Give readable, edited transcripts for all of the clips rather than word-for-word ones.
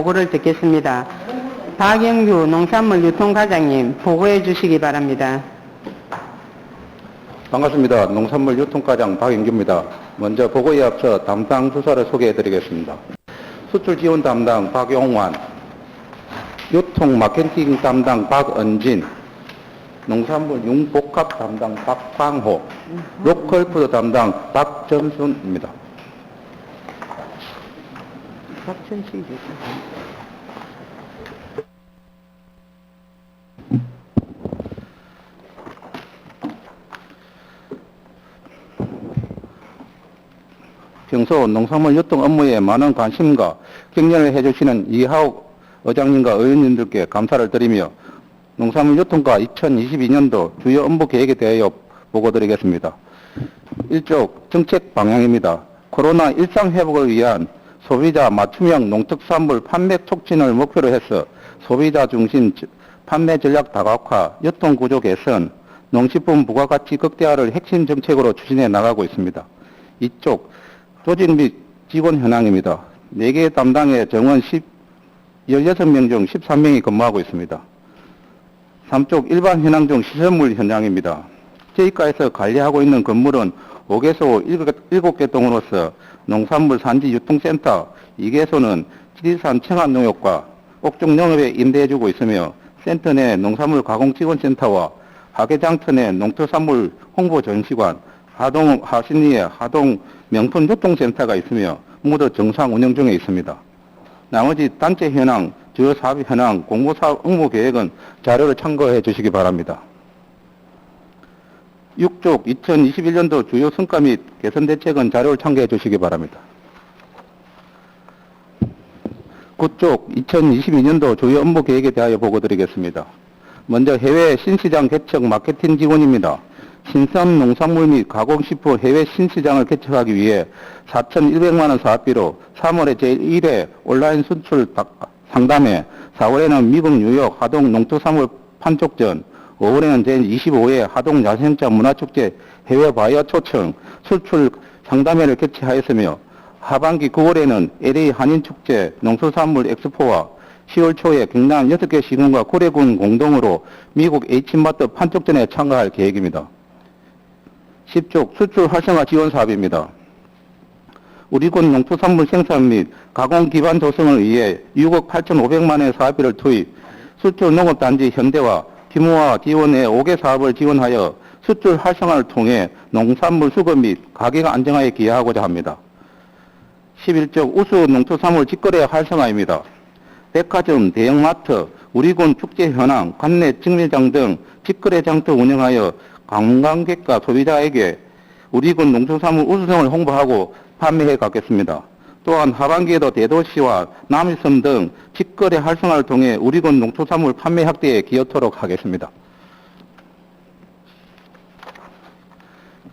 보고를 듣겠습니다. 박영규 농산물유통과장님, 보고해 주시기 바랍니다. 반갑습니다. 농산물유통과장 박영규입니다. 먼저 보고에 앞서 담당 부서를 소개해 드리겠습니다. 수출 지원 담당 박용환, 유통 마케팅 담당 박은진, 농산물 융복합 담당 박광호, 로컬푸드 담당 박점순입니다. 박천식 평소 농산물 유통 업무에 많은 관심과 격려를 해주시는 이하옥 의장님과 의원님들께 감사를 드리며 농산물 유통과 2022년도 주요 업무 계획에 대하여 보고드리겠습니다. 1쪽 정책 방향입니다. 코로나 일상 회복을 위한 소비자 맞춤형 농특산물 판매 촉진을 목표로 해서 소비자 중심 판매 전략 다각화, 유통 구조 개선, 농식품 부가가치 극대화를 핵심 정책으로 추진해 나가고 있습니다. 이쪽 조직 및 직원 현황입니다. 4개 담당의 정원 16명 중 13명이 근무하고 있습니다. 3쪽 일반 현황 중 시설물 현장입니다. 저희가에서 관리하고 있는 건물은 5개소 7개 동으로서 농산물 산지 유통센터, 2개소는 지리산 청안농협과 옥중농협에 임대해주고 있으며 센터 내 농산물 가공지원센터와 하계장터 내 농특산물 홍보전시관, 하동 하신리에 하동 명품 유통센터가 있으며 모두 정상 운영 중에 있습니다. 나머지 단체 현황, 주요 사업 현황, 공모사업 업무 계획은 자료를 참고해 주시기 바랍니다. 6쪽 2021년도 주요 성과 및 개선 대책은 자료를 참고해 주시기 바랍니다. 9쪽 2022년도 주요 업무 계획에 대하여 보고드리겠습니다. 먼저 해외 신시장 개척 마케팅 지원입니다. 신선 농산물 및 가공식품 해외 신시장을 개척하기 위해 4,100만 원 사업비로 3월에 제1회 온라인 수출 상담회, 4월에는 미국 뉴욕 하동 농특산물 판촉전, 5월에는 제25회 하동 야생자 문화축제 해외 바이어 초청 수출 상담회를 개최하였으며 하반기 9월에는 LA 한인축제 농수산물 엑스포와 10월 초에 경남 6개 시군과 구례군 공동으로 미국 H마트 판촉전에 참가할 계획입니다. 10쪽 수출 활성화 지원 사업입니다. 우리 군 농수산물 생산 및 가공 기반 조성을 위해 6억 8,500만 원의 사업비를 투입, 수출 농업단지 현대화, 규모화 지원의 5개 사업을 지원하여 수출 활성화를 통해 농산물 수급 및 가격 안정화에 기여하고자 합니다. 11쪽 우수 농수산물 직거래 활성화입니다. 백화점, 대형마트, 우리군 축제 현황, 관내 직매장 등 직거래 장터 운영하여 관광객과 소비자에게 우리군 농수산물 우수성을 홍보하고 판매해 가겠습니다. 또한 하반기에도 대도시와 남이섬 등 직거래 활성화를 통해 우리군 농수산물 판매 확대에 기여토록 하겠습니다.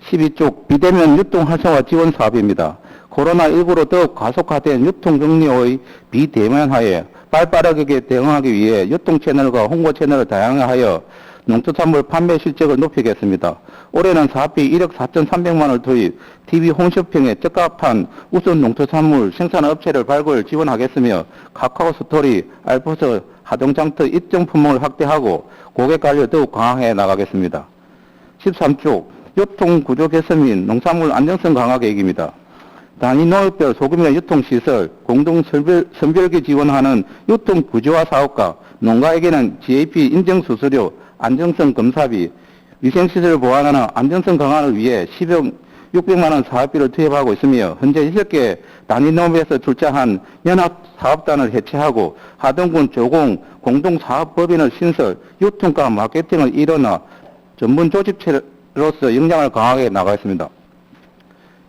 12쪽 비대면 유통 활성화 지원 사업입니다. 코로나19로 더욱 가속화된 유통정리의 비대면화에 발빠르게 대응하기 위해 유통 채널과 홍보 채널을 다양화하여 농수산물 판매 실적을 높이겠습니다. 올해는 사업비 1억 4,300만 원을 투입, TV 홈쇼핑에 적합한 우선 농수산물 생산업체를 발굴 지원하겠으며 카카오 스토리, 알프스, 하동장터 입점 품목을 확대하고 고객 관리를 더욱 강화해 나가겠습니다. 13쪽 유통구조 개선 및 농산물 안정성 강화 계획입니다. 단위 농업별 소규모 유통시설, 공동 선별기 지원하는 유통구조화 사업과 농가에게는 GAP 인증수수료, 안정성 검사비, 위생시설을 보완하는 안정성 강화를 위해 10억 600만 원 사업비를 투입하고 있으며 현재 6개 단위 농업에서 출자한 연합사업단을 해체하고 하동군 조공 공동사업법인을 신설, 유통과 마케팅을 일어나 전문 조직체로서 역량을 강하게 나가겠습니다.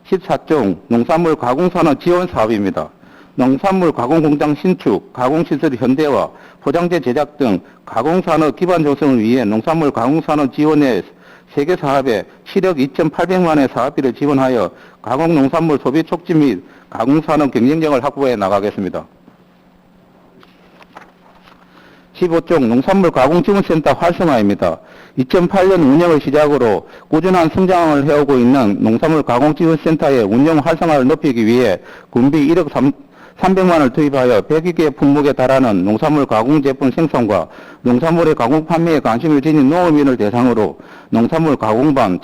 14종 농산물 가공산업 지원 사업입니다. 농산물 가공공장 신축, 가공시설 현대화, 포장재 제작 등 가공산업 기반 조성을 위해 농산물 가공산업 지원의 세계 사업에 7억 2,800만 원의 사업비를 지원하여 가공농산물 소비 촉진 및 가공산업 경쟁력을 확보해 나가겠습니다. 15종 농산물 가공지원센터 활성화입니다. 2008년 운영을 시작으로 꾸준한 성장을 해오고 있는 농산물 가공지원센터의 운영 활성화를 높이기 위해 군비 1억 300만 원을 투입하여 100개 품목에 달하는 농산물 가공 제품 생산과 농산물의 가공 판매에 관심을 지닌 농업인을 대상으로 농산물 가공반,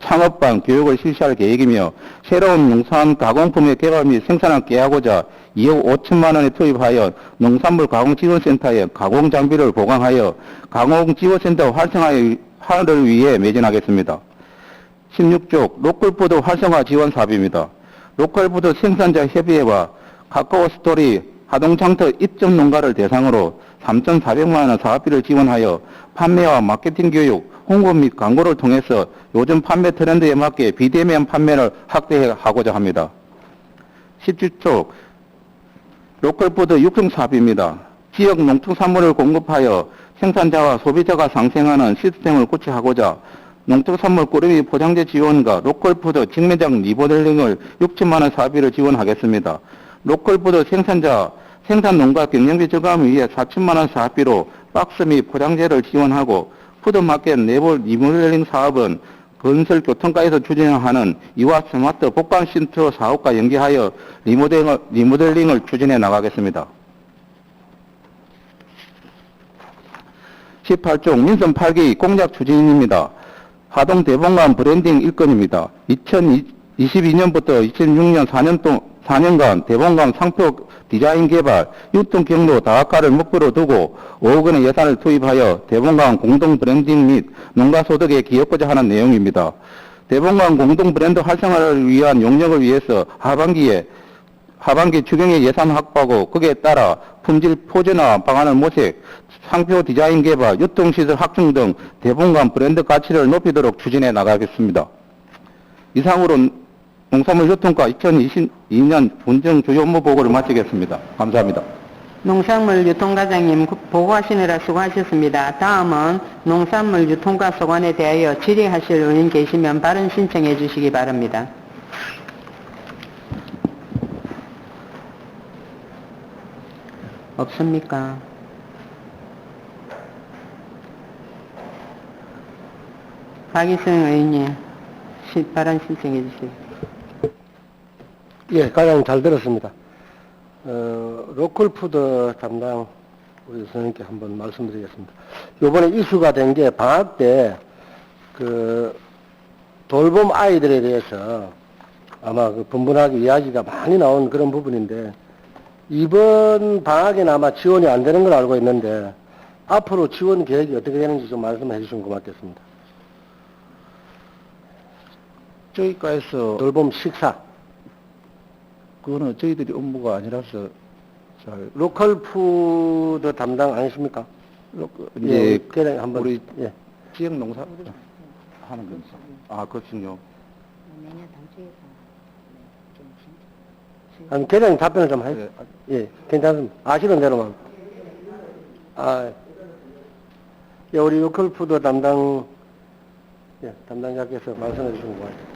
창업반 교육을 실시할 계획이며 새로운 농산 가공품의 개발 및 생산을 깨하고자 2억 5천만 원에 투입하여 농산물 가공지원센터에 가공장비를 보강하여 가공지원센터 활성화를 위해 매진하겠습니다. 16쪽 로컬푸드 활성화 지원 사업입니다. 로컬푸드 생산자 협의회와 카카오 스토리 하동장터 입점 농가를 대상으로 3,400만 원 사업비를 지원하여 판매와 마케팅 교육, 홍보 및 광고를 통해서 요즘 판매 트렌드에 맞게 비대면 판매를 확대하고자 합니다. 17쪽 로컬푸드 육성 사업입니다. 지역 농특산물을 공급하여 생산자와 소비자가 상생하는 시스템을 구축하고자 농특산물 꾸러미 포장재 지원과 로컬푸드 직매장 리모델링을 6천만 원 사업비를 지원하겠습니다. 로컬푸드 생산자 생산농가 경영비 절감을 위해 4천만 원 사업비로 박스 및 포장재를 지원하고 푸드마켓 내부 리모델링 사업은 건설교통과에서 추진하는 이와 스마트 복강센터 사업과 연계하여 리모델링을 추진해 나가겠습니다. 18종 민선 8기 공약 추진입니다. 하동 대봉강 브랜딩 일건입니다. 2022년부터 2006년 4년간 대봉강 상표 디자인 개발, 유통 경로 다각화를 목표로 두고 5억 원의 예산을 투입하여 대봉강 공동 브랜딩 및 농가 소득에 기여하고자 하는 내용입니다. 대봉강 공동 브랜드 활성화를 위한 용역을 위해서 하반기 추경의 예산 확보하고 거기에 따라 품질 표준화 방안을 모색, 상표 디자인 개발, 유통시설 확충 등 대봉강 브랜드 가치를 높이도록 추진해 나가겠습니다. 이상으로 농산물 유통과 2022년 분정 주요 업무 보고를 마치겠습니다. 감사합니다. 농산물 유통과장님 보고하시느라 수고하셨습니다. 다음은 농산물 유통과 소관에 대하여 질의하실 의원 계시면 발언 신청해 주시기 바랍니다. 없습니까? 박이성 의원님 발언 신청해 주세요. 예, 과장님 잘 들었습니다. 로컬푸드 담당 우리 선생님께 한번 말씀드리겠습니다. 요번에 이슈가 된 게 방학 때 돌봄 아이들에 대해서 아마 분분하게 이야기가 많이 나온 그런 부분인데, 이번 방학에는 아마 지원이 안 되는 걸 알고 있는데 앞으로 지원 계획이 어떻게 되는지 좀 말씀해 주시면 고맙겠습니다. 저희과에서 돌봄 식사, 그거는 저희들이 업무가 아니라서 잘 로컬푸드 담당 아니십니까? 이제 그냥 한번 우리 예. 지역 농사 하는 건지. 아, 그렇군요. 아니, 계장 답변을 좀 해. 예, 예, 괜찮습니다. 아시는 대로만. 예, 우리 로컬푸드 담당자께서 말씀해 주신 것 같아요.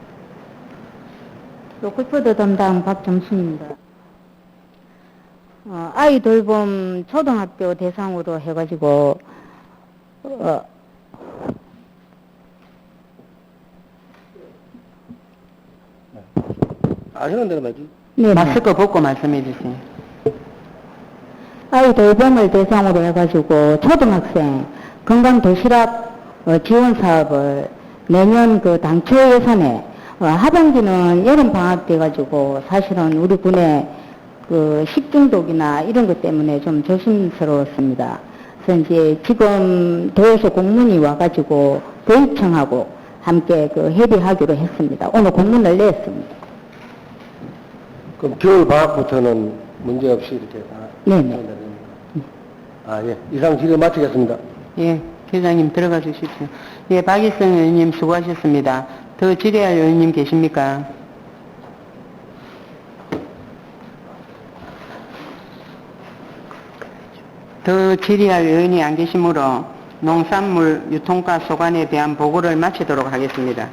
로컬푸드 담당 박정순입니다. 아이 돌봄 초등학교 대상으로 해가지고, 아시는 대로만 해주. 네, 마스크 벗고 말씀해 주세요. 아이 돌봄을 대상으로 해가지고 초등학생 건강 도시락 지원 사업을 내년 당초 예산에 하반기는 여름 방학 돼가지고 사실은 우리 군에 식중독이나 이런 것 때문에 좀 조심스러웠습니다. 그래서 이제 지금 도에서 공문이 와가지고 교육청하고 함께 협의하기로 했습니다. 오늘 공문을 냈습니다. 그럼 겨울 방학부터는 문제 없이 이렇게 다. 네네. 예. 이상 질의 마치겠습니다. 예, 계장님 들어가 주십시오. 예, 박이성 의원님 수고하셨습니다. 더 질의할 의원님 계십니까? 더 질의할 의원이 안 계시므로 농산물 유통과 소관에 대한 보고를 마치도록 하겠습니다.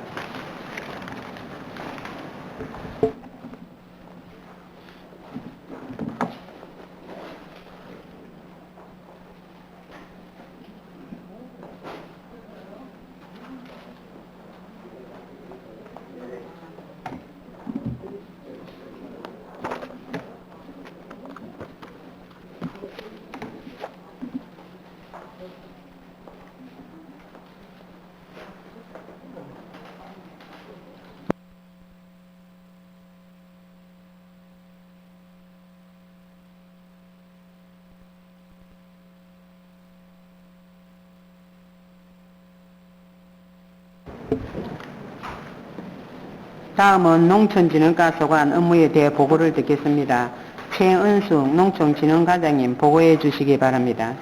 다음은 농촌진흥과 소관 업무에 대해 보고를 듣겠습니다. 최은숙 농촌진흥과장님 보고해 주시기 바랍니다.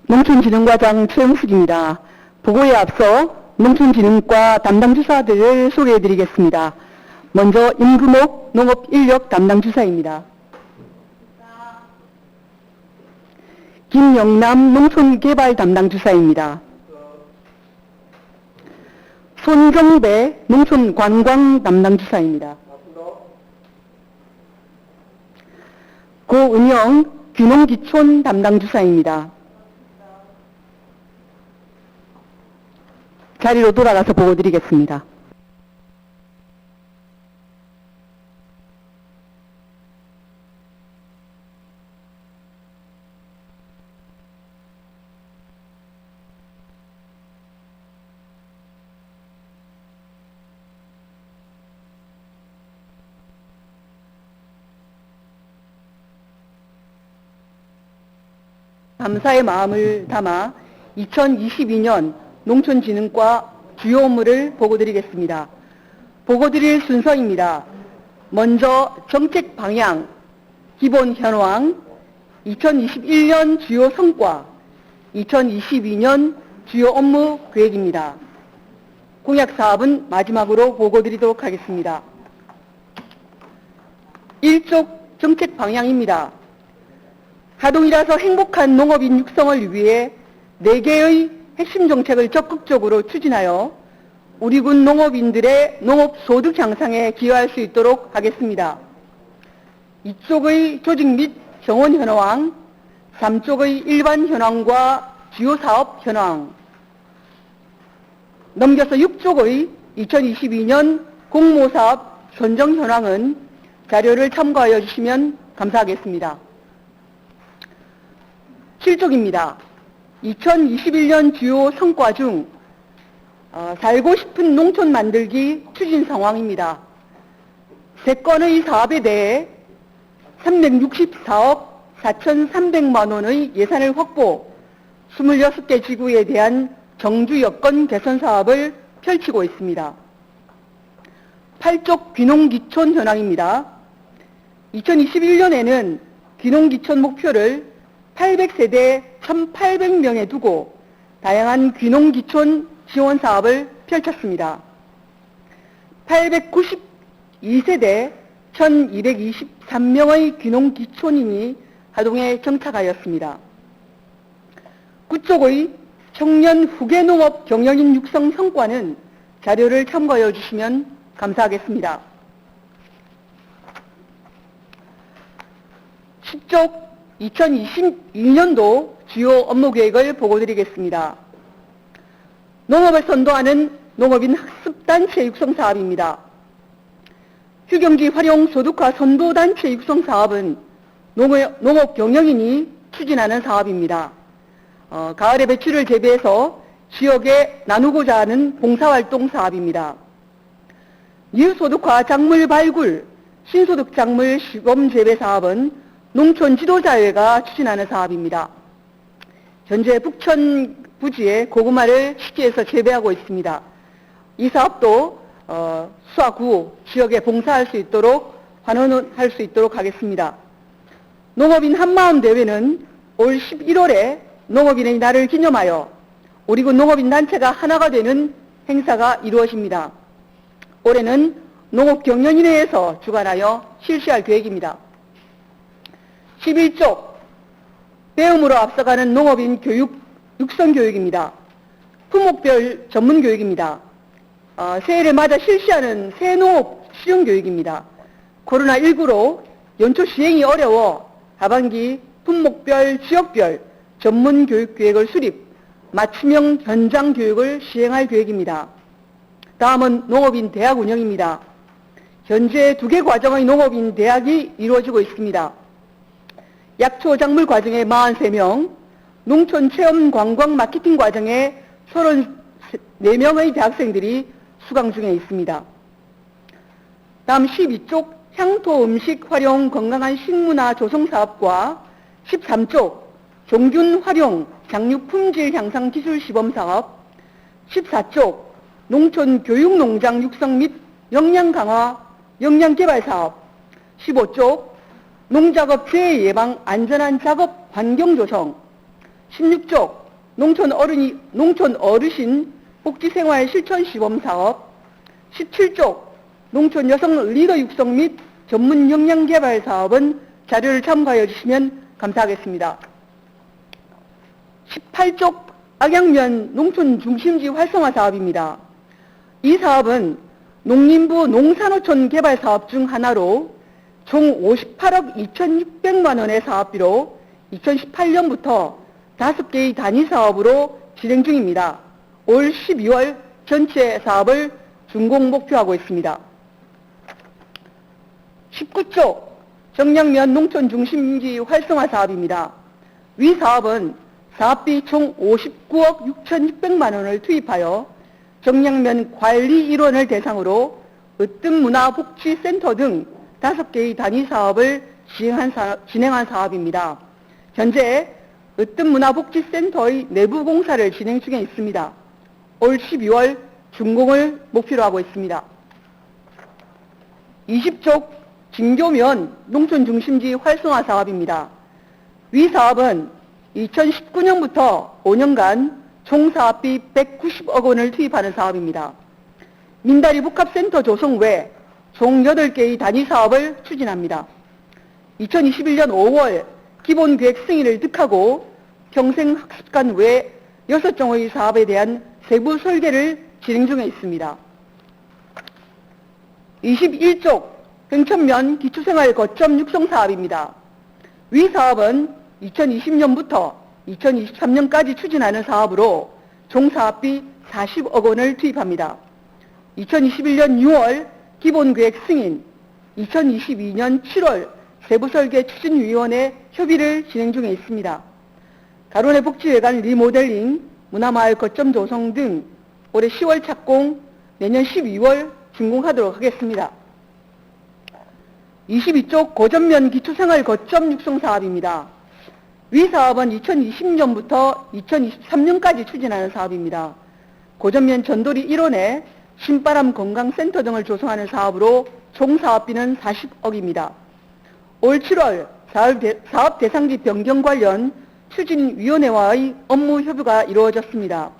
농촌진흥과장 최은숙입니다. 보고에 앞서 농촌진흥과 담당주사들을 소개해드리겠습니다. 먼저 임금옥 농업인력 담당주사입니다. 김영남 농촌개발 담당주사입니다. 손정배 농촌관광 담당주사입니다. 고은영 귀농기촌 담당주사입니다. 자리로 돌아가서 보고드리겠습니다. 감사의 마음을 담아 2022년 농촌진흥과 주요 업무를 보고드리겠습니다. 보고드릴 순서입니다. 먼저 정책 방향, 기본 현황, 2021년 주요 성과, 2022년 주요 업무 계획입니다. 공약 사업은 마지막으로 보고드리도록 하겠습니다. 1쪽 정책 방향입니다. 하동이라서 행복한 농업인 육성을 위해 4개의 핵심 정책을 적극적으로 추진하여 우리 군 농업인들의 농업 소득 향상에 기여할 수 있도록 하겠습니다. 2쪽의 조직 및 정원 현황, 3쪽의 일반 현황과 주요 사업 현황, 넘겨서 6쪽의 2022년 공모사업 선정 현황은 자료를 참고하여 주시면 감사하겠습니다. 7쪽입니다. 2021년 주요 성과 중 살고 싶은 농촌 만들기 추진 상황입니다. 3건의 사업에 대해 364억 4,300만 원의 예산을 확보, 26개 지구에 대한 정주 여건 개선 사업을 펼치고 있습니다. 8쪽 귀농기촌 현황입니다. 2021년에는 귀농기촌 목표를 800세대 1,800명에 두고 다양한 귀농기촌 지원 사업을 펼쳤습니다. 892세대 1,223명의 귀농기촌인이 하동에 정착하였습니다. 9쪽의 청년 후계농업 경영인 육성 성과는 자료를 참고하여 주시면 감사하겠습니다. 10쪽 2022년도 주요 업무 계획을 보고드리겠습니다. 농업을 선도하는 농업인 학습단체 육성 사업입니다. 휴경지 활용 소득화 선도단체 육성 사업은 농업 경영인이 추진하는 사업입니다. 가을에 배추를 재배해서 지역에 나누고자 하는 봉사활동 사업입니다. 이웃소득화 작물 발굴, 신소득 작물 시범 재배 사업은 농촌 지도자회가 추진하는 사업입니다. 현재 북천 부지에 고구마를 시기해서 재배하고 있습니다. 이 사업도 수확 후 지역에 봉사할 수 있도록 환원할 수 있도록 하겠습니다. 농업인 한마음 대회는 올 11월에 농업인의 날을 기념하여 우리 군 농업인 단체가 하나가 되는 행사가 이루어집니다. 올해는 농업경연인회에서 주관하여 실시할 계획입니다. 11쪽 배움으로 앞서가는 농업인 교육 육성 교육입니다. 품목별 전문 교육입니다. 새해를 맞아 실시하는 새농업 실용 교육입니다. 코로나19로 연초 시행이 어려워 하반기 품목별 지역별 전문 교육 계획을 수립, 맞춤형 현장 교육을 시행할 계획입니다. 다음은 농업인 대학 운영입니다. 현재 2개 과정의 농업인 대학이 이루어지고 있습니다. 약초 작물 과정에 43명, 농촌 체험 관광 마케팅 과정에 34명의 대학생들이 수강 중에 있습니다. 다음 12쪽 향토 음식 활용 건강한 식문화 조성 사업과 13쪽 종균 활용 장육 품질 향상 기술 시범 사업, 14쪽 농촌 교육 농장 육성 및 역량 강화 역량 개발 사업, 15쪽 농작업 재해 예방 안전한 작업 환경 조성, 16쪽 농촌 어르신 복지생활 실천 시범 사업, 17쪽 농촌 여성 리더 육성 및 전문 역량 개발 사업은 자료를 참고하여 주시면 감사하겠습니다. 18쪽 악양면 농촌 중심지 활성화 사업입니다. 이 사업은 농림부 농산어촌 개발 사업 중 하나로 총 58억 2,600만 원의 사업비로 2018년부터 5개의 단위 사업으로 진행 중입니다. 올 12월 전체 사업을 준공 목표하고 있습니다. 19쪽 정량면 농촌 중심지 활성화 사업입니다. 위 사업은 사업비 총 59억 6,600만 원을 투입하여 정량면 관리 일원을 대상으로 으뜸문화복지센터 등 5개의 단위 사업을 진행한 사업입니다. 현재 으뜸문화복지센터의 내부 공사를 진행 중에 있습니다. 올 12월 준공을 목표로 하고 있습니다. 20쪽 진교면 농촌 중심지 활성화 사업입니다. 위 사업은 2019년부터 5년간 총 사업비 190억 원을 투입하는 사업입니다. 민다리 복합센터 조성 외 총 8개의 단위 사업을 추진합니다. 2021년 5월 기본계획 승인을 득하고 평생학습관 외 6종의 사업에 대한 세부 설계를 진행 중에 있습니다. 21쪽 평천면 기초생활 거점 육성 사업입니다. 위 사업은 2020년부터 2023년까지 추진하는 사업으로 총 사업비 40억 원을 투입합니다. 2021년 6월 기본계획 승인, 2022년 7월 세부설계 추진위원회 협의를 진행 중에 있습니다. 가론의 복지회관 리모델링, 문화마을 거점 조성 등 올해 10월 착공, 내년 12월 준공하도록 하겠습니다. 22쪽 고전면 기초생활 거점 육성 사업입니다. 위 사업은 2020년부터 2023년까지 추진하는 사업입니다. 고전면 전돌이 1원에 신바람 건강센터 등을 조성하는 사업으로 총 사업비는 40억입니다. 올 7월 사업 대상지 변경 관련 추진위원회와의 업무 협의가 이루어졌습니다.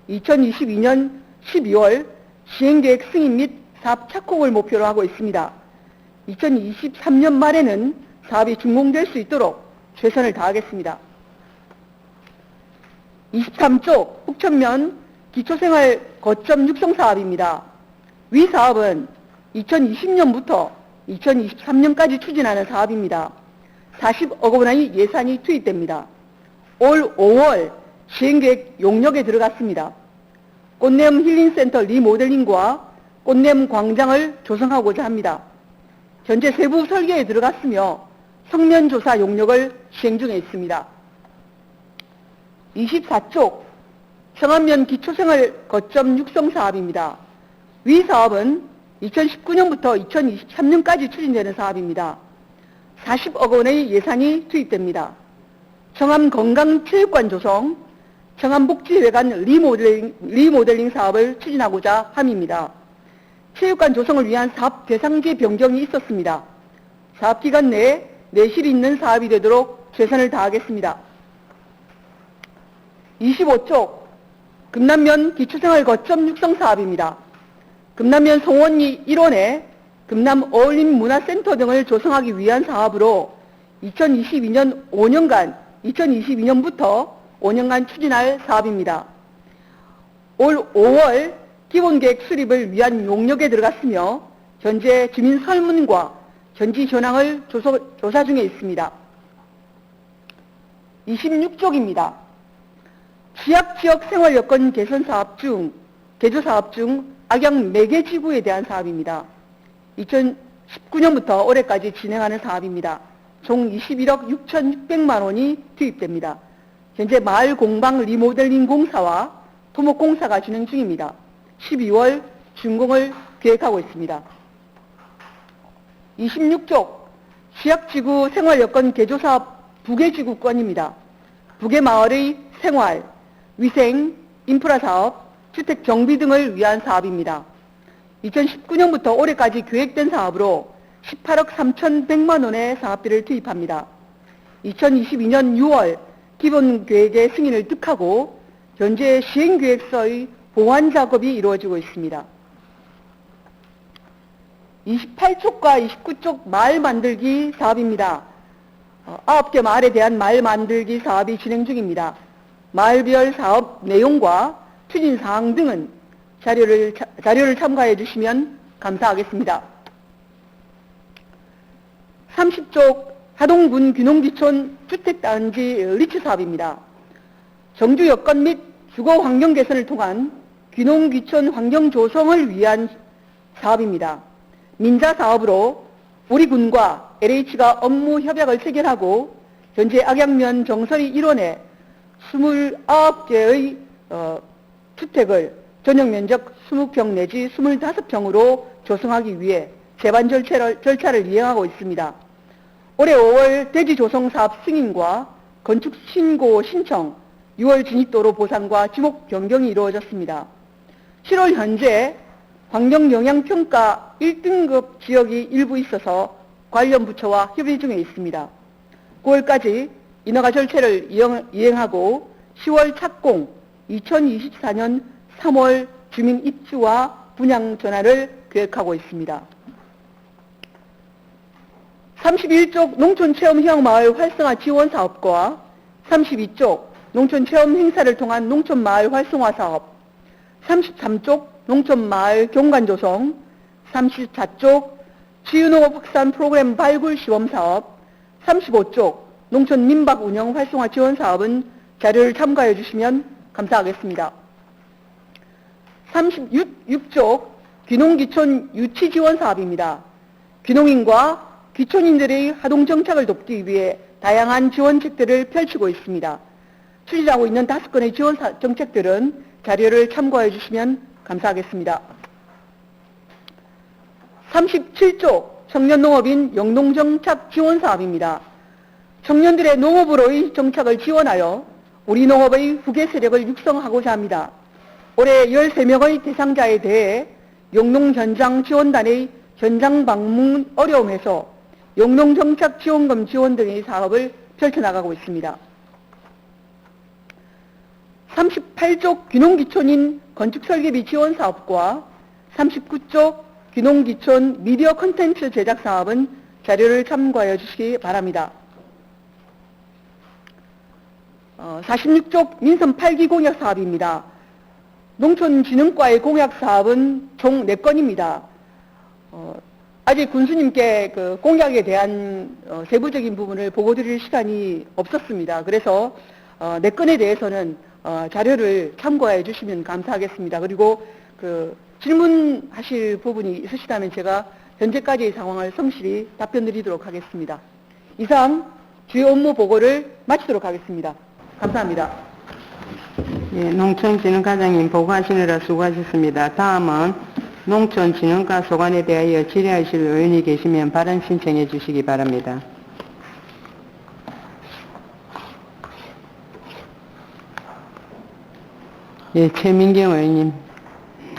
2022년 12월 시행계획 승인 및 사업 착공을 목표로 하고 있습니다. 2023년 말에는 사업이 준공될 수 있도록 최선을 다하겠습니다. 23쪽 북천면 기초생활 거점 육성 사업입니다. 위 사업은 2020년부터 2023년까지 추진하는 사업입니다. 40억 원의 예산이 투입됩니다. 올 5월 시행계획 용역에 들어갔습니다. 꽃내음 힐링센터 리모델링과 꽃내음 광장을 조성하고자 합니다. 현재 세부 설계에 들어갔으며 성면조사 용역을 시행 중에 있습니다. 24쪽 청안면 기초생활 거점 육성 사업입니다. 위 사업은 2019년부터 2023년까지 추진되는 사업입니다. 40억 원의 예산이 투입됩니다. 청암 건강체육관 조성, 청암복지회관 리모델링 사업을 추진하고자 함입니다. 체육관 조성을 위한 사업 대상지 변경이 있었습니다. 사업기간 내에 내실이 있는 사업이 되도록 최선을 다하겠습니다. 25쪽 금남면 기초생활 거점 육성 사업입니다. 금남면 송원리 1원에 금남 어울림문화센터 등을 조성하기 위한 사업으로 2022년 2022년부터 5년간 추진할 사업입니다. 올 5월 기본계획 수립을 위한 용역에 들어갔으며 현재 주민 설문과 현지 현황을 조사 중에 있습니다. 26쪽입니다. 취약지역 생활여건 개선 사업 중, 개조 사업 중 악양 매개지구에 대한 사업입니다. 2019년부터 올해까지 진행하는 사업입니다. 총 21억 6,600만 원이 투입됩니다. 현재 마을 공방 리모델링 공사와 토목 공사가 진행 중입니다. 12월 준공을 계획하고 있습니다. 26쪽 시약지구 생활여건 개조사업 부계지구권입니다. 부계마을의 생활, 위생, 인프라 사업, 주택 정비 등을 위한 사업입니다. 2019년부터 올해까지 계획된 사업으로 18억 3,100만 원의 사업비를 투입합니다. 2022년 6월 기본계획의 승인을 득하고 현재 시행계획서의 보완 작업이 이루어지고 있습니다. 28쪽과 29쪽 마을 만들기 사업입니다. 9개 마을에 대한 마을 만들기 사업이 진행 중입니다. 마을별 사업 내용과 추진사항 등은 자료를 참고해 주시면 감사하겠습니다. 30쪽 하동군 귀농귀촌 주택단지 리츠 사업입니다. 정주 여건 및 주거 환경 개선을 통한 귀농귀촌 환경 조성을 위한 사업입니다. 민자 사업으로 우리 군과 LH가 업무 협약을 체결하고 현재 악양면 정설이 1원에 29개의 주택을 전용 면적 20평 내지 25평으로 조성하기 위해 제반 절차를 이행하고 있습니다. 올해 5월 대지 조성 사업 승인과 건축 신고 신청, 6월 진입도로 보상과 지목 변경이 이루어졌습니다. 7월 현재 환경영향평가 1등급 지역이 일부 있어서 관련 부처와 협의 중에 있습니다. 9월까지 인허가 절차를 이행하고 10월 착공, 2024년 3월 주민 입주와 분양 전환을 계획하고 있습니다. 31쪽 농촌체험휴양마을 활성화 지원 사업과 32쪽 농촌체험 행사를 통한 농촌마을 활성화 사업, 33쪽 농촌마을 경관 조성, 34쪽 지유농업 확산 프로그램 발굴 시범 사업, 35쪽 농촌 민박 운영 활성화 지원 사업은 자료를 참고해 주시면 감사하겠습니다. 36쪽 귀농귀촌 유치 지원 사업입니다. 귀농인과 귀촌인들의 하동 정착을 돕기 위해 다양한 지원책들을 펼치고 있습니다. 추진하고 있는 5건의 지원 정책들은 자료를 참고해 주시면 감사하겠습니다. 37쪽 청년농업인 영농정착 지원 사업입니다. 청년들의 농업으로의 정착을 지원하여 우리 농업의 후계 세력을 육성하고자 합니다. 올해 13명의 대상자에 대해 영농현장 지원단의 현장 방문 어려움에서 영농정착 지원금 지원 등의 사업을 펼쳐나가고 있습니다. 38쪽 귀농귀촌인 건축설계비 지원 사업과 39쪽 귀농귀촌 미디어 콘텐츠 제작 사업은 자료를 참고해 주시기 바랍니다. 46쪽 민선 8기 공약 사업입니다. 농촌진흥과의 공약 사업은 총 4건입니다. 아직 군수님께 그 공약에 대한 세부적인 부분을 보고 드릴 시간이 없었습니다. 그래서 4건에 대해서는 자료를 참고해 주시면 감사하겠습니다. 그리고 그 질문하실 부분이 있으시다면 제가 현재까지의 상황을 성실히 답변 드리도록 하겠습니다. 이상 주요 업무 보고를 마치도록 하겠습니다. 감사합니다. 예, 농촌진흥과장님 보고하시느라 수고하셨습니다. 다음은 농촌진흥과 소관에 대하여 질의하실 의원이 계시면 발언 신청해 주시기 바랍니다. 예, 최민경 의원님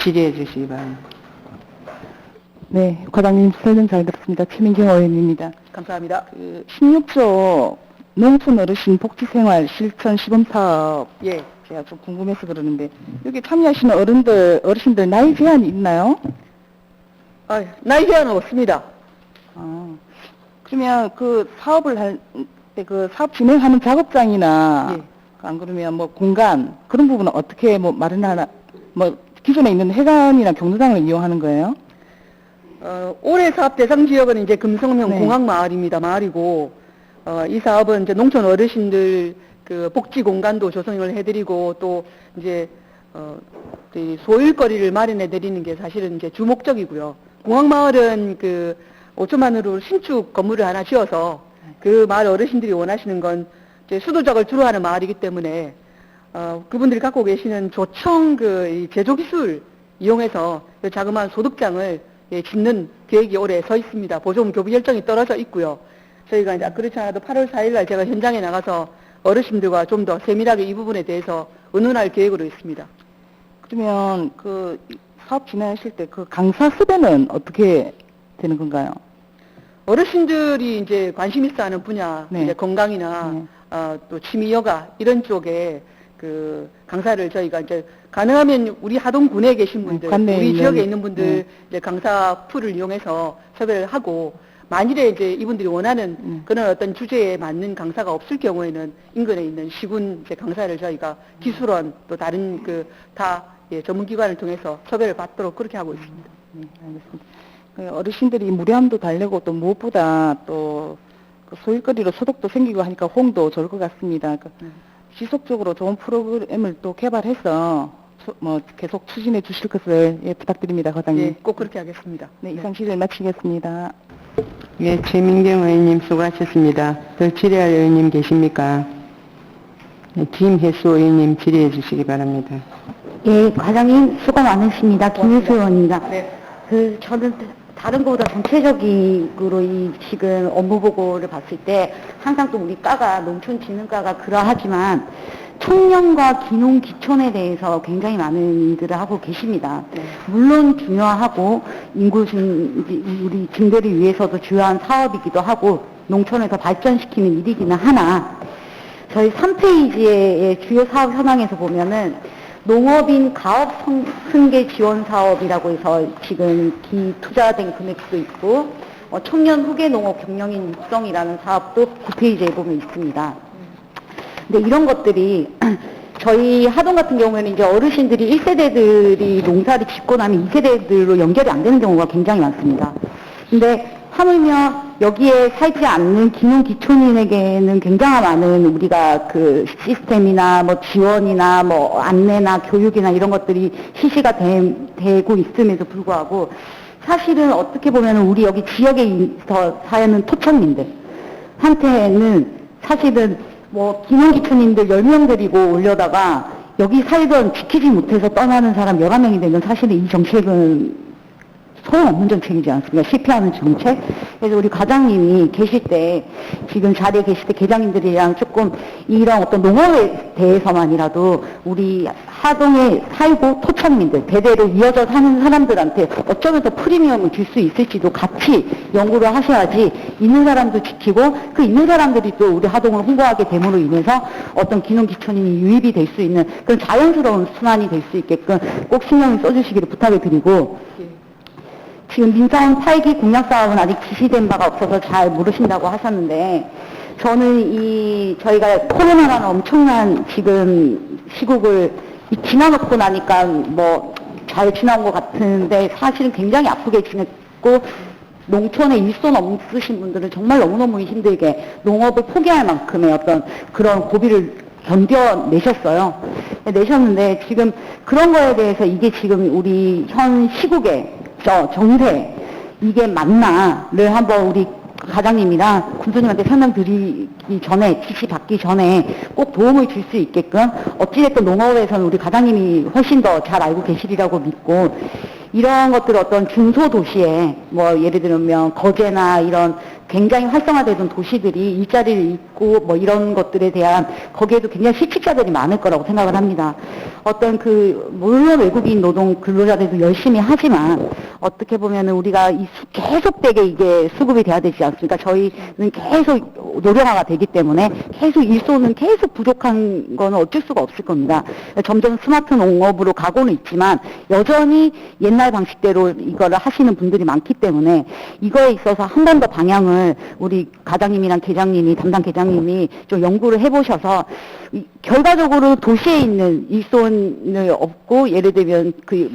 질의해 주시기 바랍니다. 네, 과장님 설명 잘 들었습니다. 최민경 의원입니다. 감사합니다. 16조 농촌 어르신 복지생활 실천 시범사업, 예, 제가 좀 궁금해서 그러는데 여기 참여하시는 어르신들 나이 제한이 있나요? 나이 제한은 없습니다. 그러면 그 사업을 할 때 그 사업 진행하는 작업장이나 예. 안 그러면 뭐 공간 그런 부분은 어떻게 뭐 마련하나, 뭐 기존에 있는 해관이나 경로당을 이용하는 거예요? 올해 사업 대상 지역은 이제 금성면 네. 공항마을입니다. 마을이고, 이 사업은 이제 농촌 어르신들 그 복지 공간도 조성을 해드리고 또 이제 그 소일거리를 마련해 드리는 게 사실은 이제 주 목적이고요. 공항마을은 그 5천만 원으로 신축 건물을 하나 지어서 그 마을 어르신들이 원하시는 건 이제 수도작을 주로 하는 마을이기 때문에 그분들이 갖고 계시는 조청 그 제조 기술 이용해서 그 자그마한 소득장을 짓는 계획이 올해 서 있습니다. 보조금 교부 결정이 떨어져 있고요. 저희가 이제 그렇지 않아도 8월 4일 날 제가 현장에 나가서 어르신들과 좀 더 세밀하게 이 부분에 대해서 의논할 계획으로 있습니다. 그러면 그 사업 진행하실 때 그 강사 수배는 어떻게 되는 건가요? 어르신들이 이제 관심 있어 하는 분야, 네. 이제 건강이나 네. 또 취미 요가 이런 쪽에 그 강사를 저희가 이제 가능하면 우리 하동군에 계신 분들, 관내에 우리 있는, 지역에 있는 분들 네. 이제 강사 풀을 이용해서 섭외를 하고 만일에 이제 이분들이 원하는 그런 어떤 주제에 맞는 강사가 없을 경우에는 인근에 있는 시군 이제 강사를 저희가 기술원 또 다른 다 전문기관을 통해서 섭외를 받도록 그렇게 하고 있습니다. 알겠습니다. 그 어르신들이 무료함도 달래고 또 무엇보다 또그 소일거리로 소득도 생기고 하니까 호응도 좋을 것 같습니다. 지속적으로 좋은 프로그램을 또 개발해서 뭐 계속 추진해 주실 것을 부탁드립니다, 과장님. 예, 꼭 그렇게 하겠습니다. 네, 이상 질의를 마치겠습니다. 예, 최민경 의원님 수고하셨습니다. 더 질의할 의원님 계십니까? 네, 김혜수 의원님 질의해 주시기 바랍니다. 예, 과장님 수고 많으십니다. 김혜수 의원입니다. 네. 저는 다른 것보다 전체적으로 이 지금 업무 보고를 봤을 때 항상 또 우리 과가 농촌진흥과가 그러하지만 청년과 기농 기촌에 대해서 굉장히 많은 일들을 하고 계십니다. 물론 중요하고 우리 증대를 위해서도 중요한 사업이기도 하고 농촌에서 발전시키는 일이기는 하나 저희 3페이지의 주요 사업 현황에서 보면은 농업인 가업 승계 지원 사업이라고 해서 지금 투자된 금액도 있고 청년 후계 농업 경영인 육성이라는 사업도 9페이지에 보면 있습니다. 근데 이런 것들이 저희 하동 같은 경우에는 이제 어르신들이 1세대들이 농사를 짓고 나면 2세대들로 연결이 안 되는 경우가 굉장히 많습니다. 근데 하물며 여기에 살지 않는 기농 기촌인에게는 굉장히 많은 우리가 그 시스템이나 뭐 지원이나 뭐 안내나 교육이나 이런 것들이 실시가 되고 있음에도 불구하고 사실은 어떻게 보면 우리 여기 지역에 사는 토착민들한테는 사실은 뭐 기농 기촌인들 10명 데리고 올려다가 여기 살던 지키지 못해서 떠나는 사람 11명이 되면 사실은 이 정책은 소용없는 정책이지 않습니까? 실패하는 정책? 그래서 우리 과장님이 계실 때, 지금 자리에 계실 때 계장님들이랑 조금 이런 어떤 농업에 대해서만이라도 우리 하동에 살고 토착민들, 대대로 이어져 사는 사람들한테 어쩌면 더 프리미엄을 줄 수 있을지도 같이 연구를 하셔야지 있는 사람도 지키고 그 있는 사람들이 또 우리 하동을 홍보하게 됨으로 인해서 어떤 기농기촌인이 유입이 될 수 있는 그런 자연스러운 순환이 될 수 있게끔 꼭 신경을 써주시기를 부탁을 드리고 지금 민사원 8기 공약사업은 아직 지시된 바가 없어서 잘 모르신다고 하셨는데 저는 저희가 코로나라는 엄청난 지금 시국을 지나놓고 나니까 뭐 잘 지나온 것 같은데 사실은 굉장히 아프게 지냈고 농촌에 일손 없으신 분들은 정말 너무너무 힘들게 농업을 포기할 만큼의 어떤 그런 고비를 견뎌내셨어요. 내셨는데 지금 그런 거에 대해서 이게 지금 우리 현 시국에 정세 이게 맞나를 한번 우리 과장님이랑 군수님한테 설명드리기 전에 지시 받기 전에 꼭 도움을 줄 수 있게끔 어찌됐든 농업에서는 우리 과장님이 훨씬 더 잘 알고 계시리라고 믿고 이런 것들 어떤 중소도시에 뭐 예를 들면 거제나 이런 굉장히 활성화되던 도시들이 일자리를 잃고 뭐 이런 것들에 대한 거기에도 굉장히 실직자들이 많을 거라고 생각을 합니다. 어떤 물론 외국인 노동 근로자들도 열심히 하지만 어떻게 보면은 우리가 계속되게 이게 수급이 돼야 되지 않습니까? 저희는 계속 노령화가 되기 때문에 계속 일손은 계속 부족한 거는 어쩔 수가 없을 겁니다. 점점 스마트 농업으로 가고는 있지만 여전히 옛날 방식대로 이거를 하시는 분들이 많기 때문에 이거에 있어서 한 번 더 방향을 우리 과장님이랑 계장님이 담당 계장님이 좀 연구를 해보셔서 결과적으로 도시에 있는 일손을 얻고 예를 들면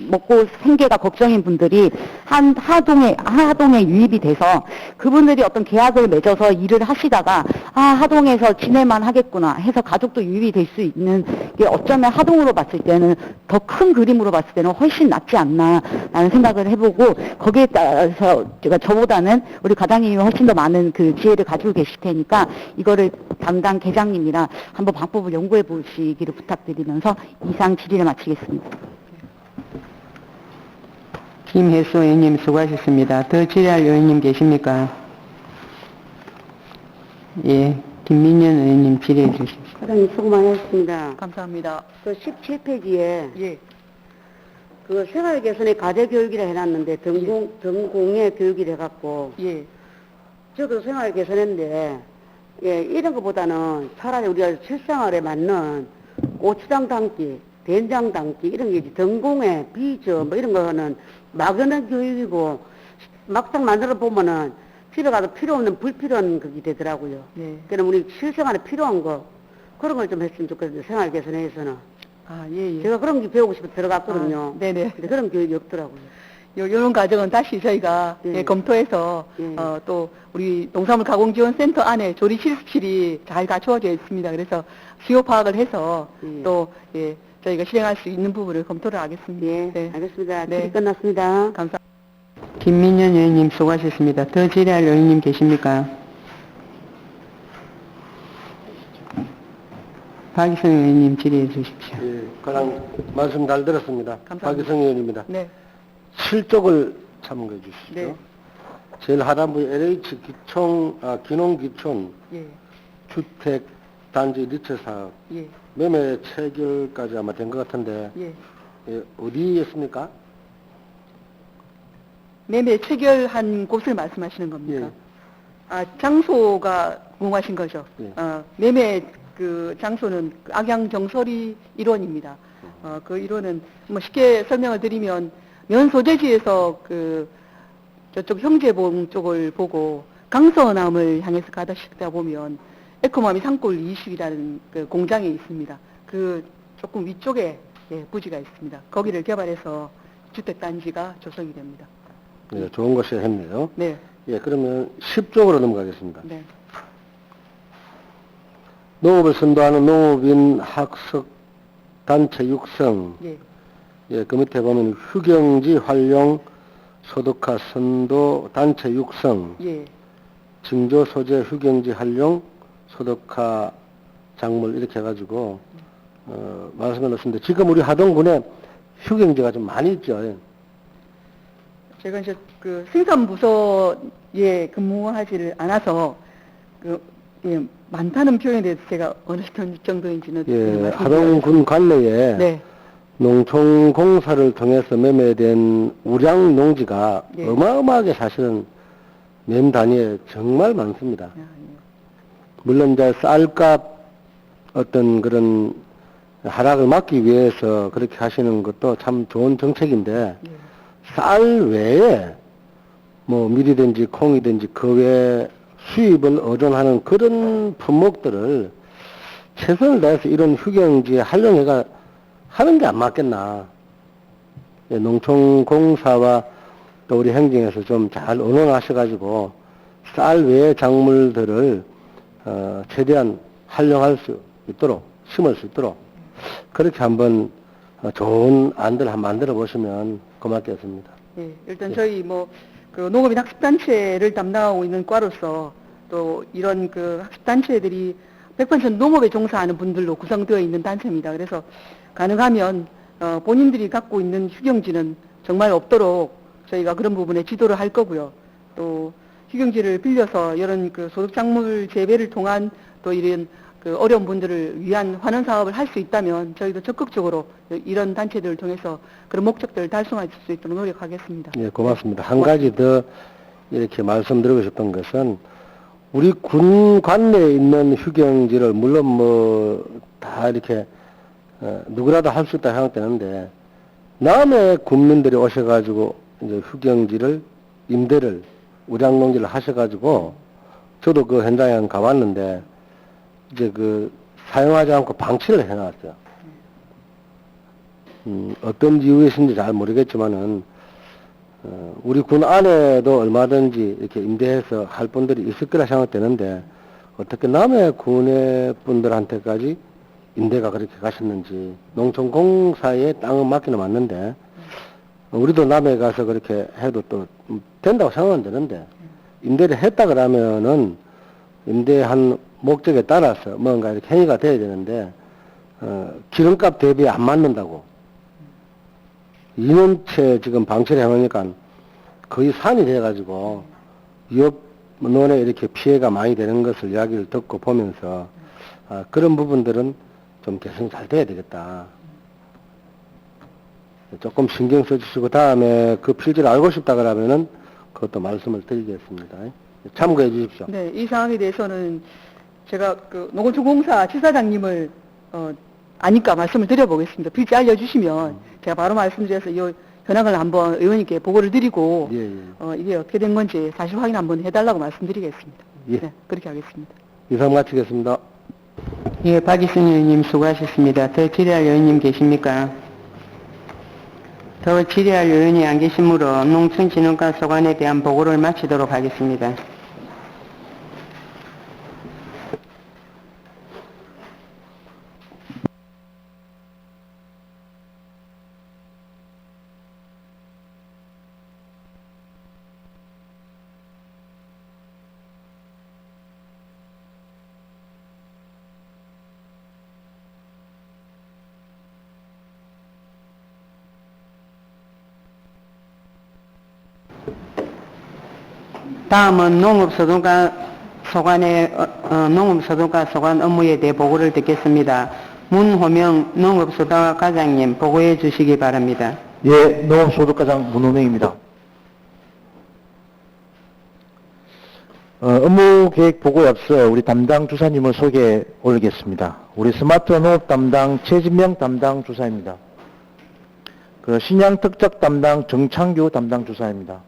먹고 생계가 걱정인 분들이 하동에 유입이 돼서 그분들이 어떤 계약을 맺어서 일을 하시다가 하동에서 지낼만 하겠구나 해서 가족도 유입이 될 수 있는 게 어쩌면 하동으로 봤을 때는 더 큰 그림으로 봤을 때는 훨씬 낫지 않나라는 생각을 해보고 거기에 따라서 제가 저보다는 우리 과장님이 훨씬 더 많은 그 지혜를 가지고 계실 테니까 이거를 담당 계장님이랑 한번 방법을 연구해 보시기를 부탁드리면서 이상 질의를 마치겠습니다. 김혜수 의원님 수고하셨습니다. 더 질의할 의원님 계십니까? 예, 김민현 의원님 질의해 주십시오. 사장님 수고 많으셨습니다. 감사합니다. 그 17페이지에 예, 그 생활 개선의 과제 교육이라 해놨는데 전공의 교육이라 해갖고 예, 저도 생활 개선인데 예, 이런 것보다는 차라리 우리가 실생활에 맞는 고추장 담기, 된장 담기 이런 게 이제 전공의 비저 뭐 이런 거는 막연한 교육이고 막상 만들어 보면은 필요가 필요 없는 불필요한 그게 되더라고요. 네. 그럼 우리 실생활에 필요한 거 그런 걸 좀 했으면 좋겠는데 생활 개선에서는 아, 예, 예. 제가 그런 게 배우고 싶어 들어갔거든요. 아, 네네. 근데 그런 교육이 없더라고요. 이런 과정은 다시 저희가 예. 예, 검토해서 예. 또 우리 농산물 가공지원센터 안에 조리 실습실이 잘 갖추어져 있습니다. 그래서 수요 파악을 해서 예. 또 예, 저희가 실행할 수 있는 부분을 검토를 하겠습니다. 예, 네. 알겠습니다. 네. 질의 끝났습니다. 감사. 김민현 의원님 수고하셨습니다. 더 질의할 의원님 계십니까? 박희성 의원님 질의해 주십시오. 예, 그냥 말씀 잘 들었습니다. 감사합니다. 박기성 의원입니다. 네. 실적을 참고해 주시죠. 네. 제일 하단부 LH 기농기촌 예. 주택 단지 리처 사업 예. 매매 체결까지 아마 된 것 같은데 예. 예, 어디였습니까? 매매 체결한 곳을 말씀하시는 겁니까? 예. 아, 장소가 궁금하신 거죠? 예. 매매 그 장소는 그 악양 정서리 일원입니다. 그 일원은 뭐 쉽게 설명을 드리면 면 소재지에서 그 저쪽 형제봉 쪽을 보고 강서남을 향해서 가다 보면 에코마미 산골 이식이라는 그 공장이 있습니다. 그 조금 위쪽에 예, 부지가 있습니다. 거기를 개발해서 주택단지가 조성이 됩니다. 예, 좋은 것이 했네요. 네, 예, 그러면 10쪽으로 넘어가겠습니다. 네, 농업을 선도하는 농업인 학석 단체 육성. 예, 예, 그 밑에 보면 휴경지 활용 소득화 선도 단체 육성, 예, 징조 소재 휴경지 활용 소득화 작물 이렇게 해가지고 말씀해 놓습니다. 지금 우리 하동군에 휴경지가 좀 많이 있죠. 제가 이제 그 생산부서에 근무하지를 않아서 그 예, 많다는 표현에 대해서 제가 어느 정도인지는 예, 말씀드려야 하동군 관내에 네, 농촌공사를 통해서 매매된 우량 농지가 예. 어마어마하게 사실은 매 단위에 정말 많습니다. 아, 예. 물론 이제 쌀값 어떤 그런 하락을 막기 위해서 그렇게 하시는 것도 참 좋은 정책인데 예. 쌀 외에 뭐 밀이든지 콩이든지 그 외에 수입을 의존하는 그런 품목들을 최선을 다해서 이런 휴경지에 활용해가 하는 게 안 맞겠나. 예, 농촌공사와 또 우리 행정에서 좀 잘 의논하셔가지고 쌀 외의 작물들을 최대한 활용할 수 있도록 심을 수 있도록 그렇게 한번 좋은 안들 한번 만들어 보시면 고맙겠습니다. 예, 일단 예. 저희 그 농업인 학습단체를 담당하고 있는 과로서 또 이런 그 학습단체들이 100% 농업에 종사하는 분들로 구성되어 있는 단체입니다. 그래서 가능하면 본인들이 갖고 있는 휴경지는 정말 없도록 저희가 그런 부분에 지도를 할 거고요. 또 휴경지를 빌려서 이런 그 소득작물 재배를 통한 또 이런 그 어려운 분들을 위한 환원 사업을 할 수 있다면 저희도 적극적으로 이런 단체들을 통해서 그런 목적들을 달성할 수 있도록 노력하겠습니다. 예, 고맙습니다. 한 가지 더 이렇게 말씀드리고 싶은 것은 우리 군 관내에 있는 휴경지를 물론 뭐 다 이렇게 누구라도 할 수 있다 생각되는데 남의 군민들이 오셔가지고 이제 휴경지를 임대를 우량농지를 하셔가지고 저도 그 현장에 한번 가봤는데 이제 그 사용하지 않고 방치를 해놨어요. 어떤 이유에서인지 잘 모르겠지만은 우리 군 안에도 얼마든지 이렇게 임대해서 할 분들이 있을 거라 생각되는데 어떻게 남의 군의 분들한테까지 임대가 그렇게 가셨는지 농촌공사에 땅은 맞기는 맞는데 우리도 남에 가서 그렇게 해도 또 된다고 생각은 되는데 임대를 했다 그러면은 임대한 목적에 따라서 뭔가 이렇게 행위가 돼야 되는데 기름값 대비 안 맞는다고 2년째 지금 방치를 해놓으니까 거의 산이 돼가지고 옆 논에 이렇게 피해가 많이 되는 것을 이야기를 듣고 보면서 그런 부분들은 좀 개선이 잘 돼야 되겠다. 조금 신경 써주시고 다음에 그 필지를 알고 싶다 그러면은 그것도 말씀을 드리겠습니다. 참고해 주십시오. 네, 이 사항에 대해서는 제가 그 농어촌공사 지사장님을 아니까 말씀을 드려보겠습니다. 필지 알려주시면 제가 바로 말씀드려서 이 현황을 한번 의원님께 보고를 드리고 예, 예. 이게 어떻게 된 건지 사실 확인 한번 해달라고 말씀드리겠습니다. 예. 네, 그렇게 하겠습니다. 이상 마치겠습니다. 예, 박이순 의원님 수고하셨습니다. 더 질의할 의원님 계십니까? 더 질의할 의원이 안 계시므로 농촌진흥과 소관에 대한 보고를 마치도록 하겠습니다. 다음은 농업소득과 소관 업무에 대해 보고를 듣겠습니다. 문호명 농업소득과장님 보고해 주시기 바랍니다. 예, 농업소득과장 문호명입니다. 업무 계획 보고에 앞서 우리 담당 주사님을 소개해 올리겠습니다. 우리 스마트 농업 담당 최진명 담당 주사입니다. 신양 특적 담당 정창규 담당 주사입니다.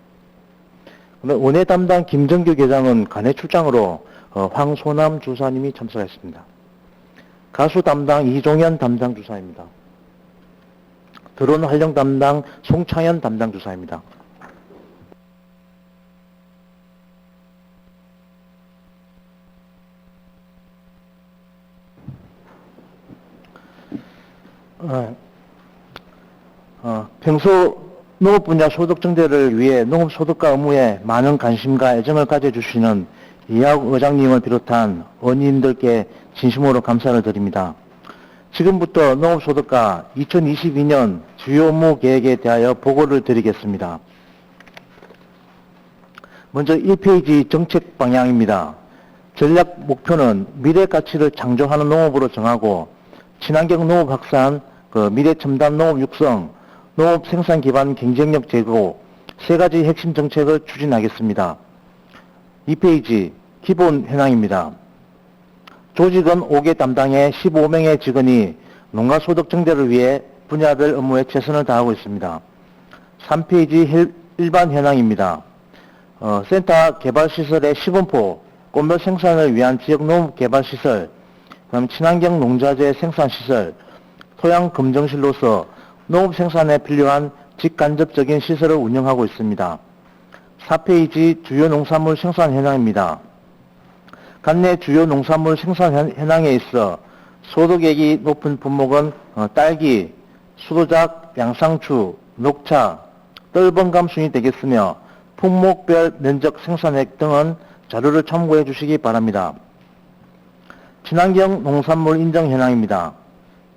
원외 담당 김정규 계장은 간해 출장으로 황소남 주사님이 참석했습니다. 가수 담당 이종현 담당 주사입니다. 드론 활용 담당 송창현 담당 주사입니다. 평소 농업 분야 소득 증대를 위해 농업 소득과 업무에 많은 관심과 애정을 가져주시는 이하욱 의장님을 비롯한 의원님들께 진심으로 감사를 드립니다. 지금부터 농업 소득과 2022년 주요 업무 계획에 대하여 보고를 드리겠습니다. 먼저 1페이지 정책 방향입니다. 전략 목표는 미래 가치를 창조하는 농업으로 정하고 친환경 농업 확산, 미래 첨단 농업 육성, 농업 생산 기반 경쟁력 제고 세 가지 핵심 정책을 추진하겠습니다. 2페이지 기본 현황입니다. 조직은 5개 담당에 15명의 직원이 농가 소득 증대를 위해 분야별 업무에 최선을 다하고 있습니다. 3페이지 일반 현황입니다. 센터 개발시설의 시범포, 꽃묘 생산을 위한 지역 농업 개발시설, 그다음 친환경 농자재 생산시설, 토양 검정실로서 농업 생산에 필요한 직간접적인 시설을 운영하고 있습니다. 4페이지 주요 농산물 생산 현황입니다. 관내 주요 농산물 생산 현황에 있어 소득액이 높은 품목은 딸기, 수도작, 양상추, 녹차, 떫은감 순이 되겠으며 품목별 면적 생산액 등은 자료를 참고해 주시기 바랍니다. 친환경 농산물 인정 현황입니다.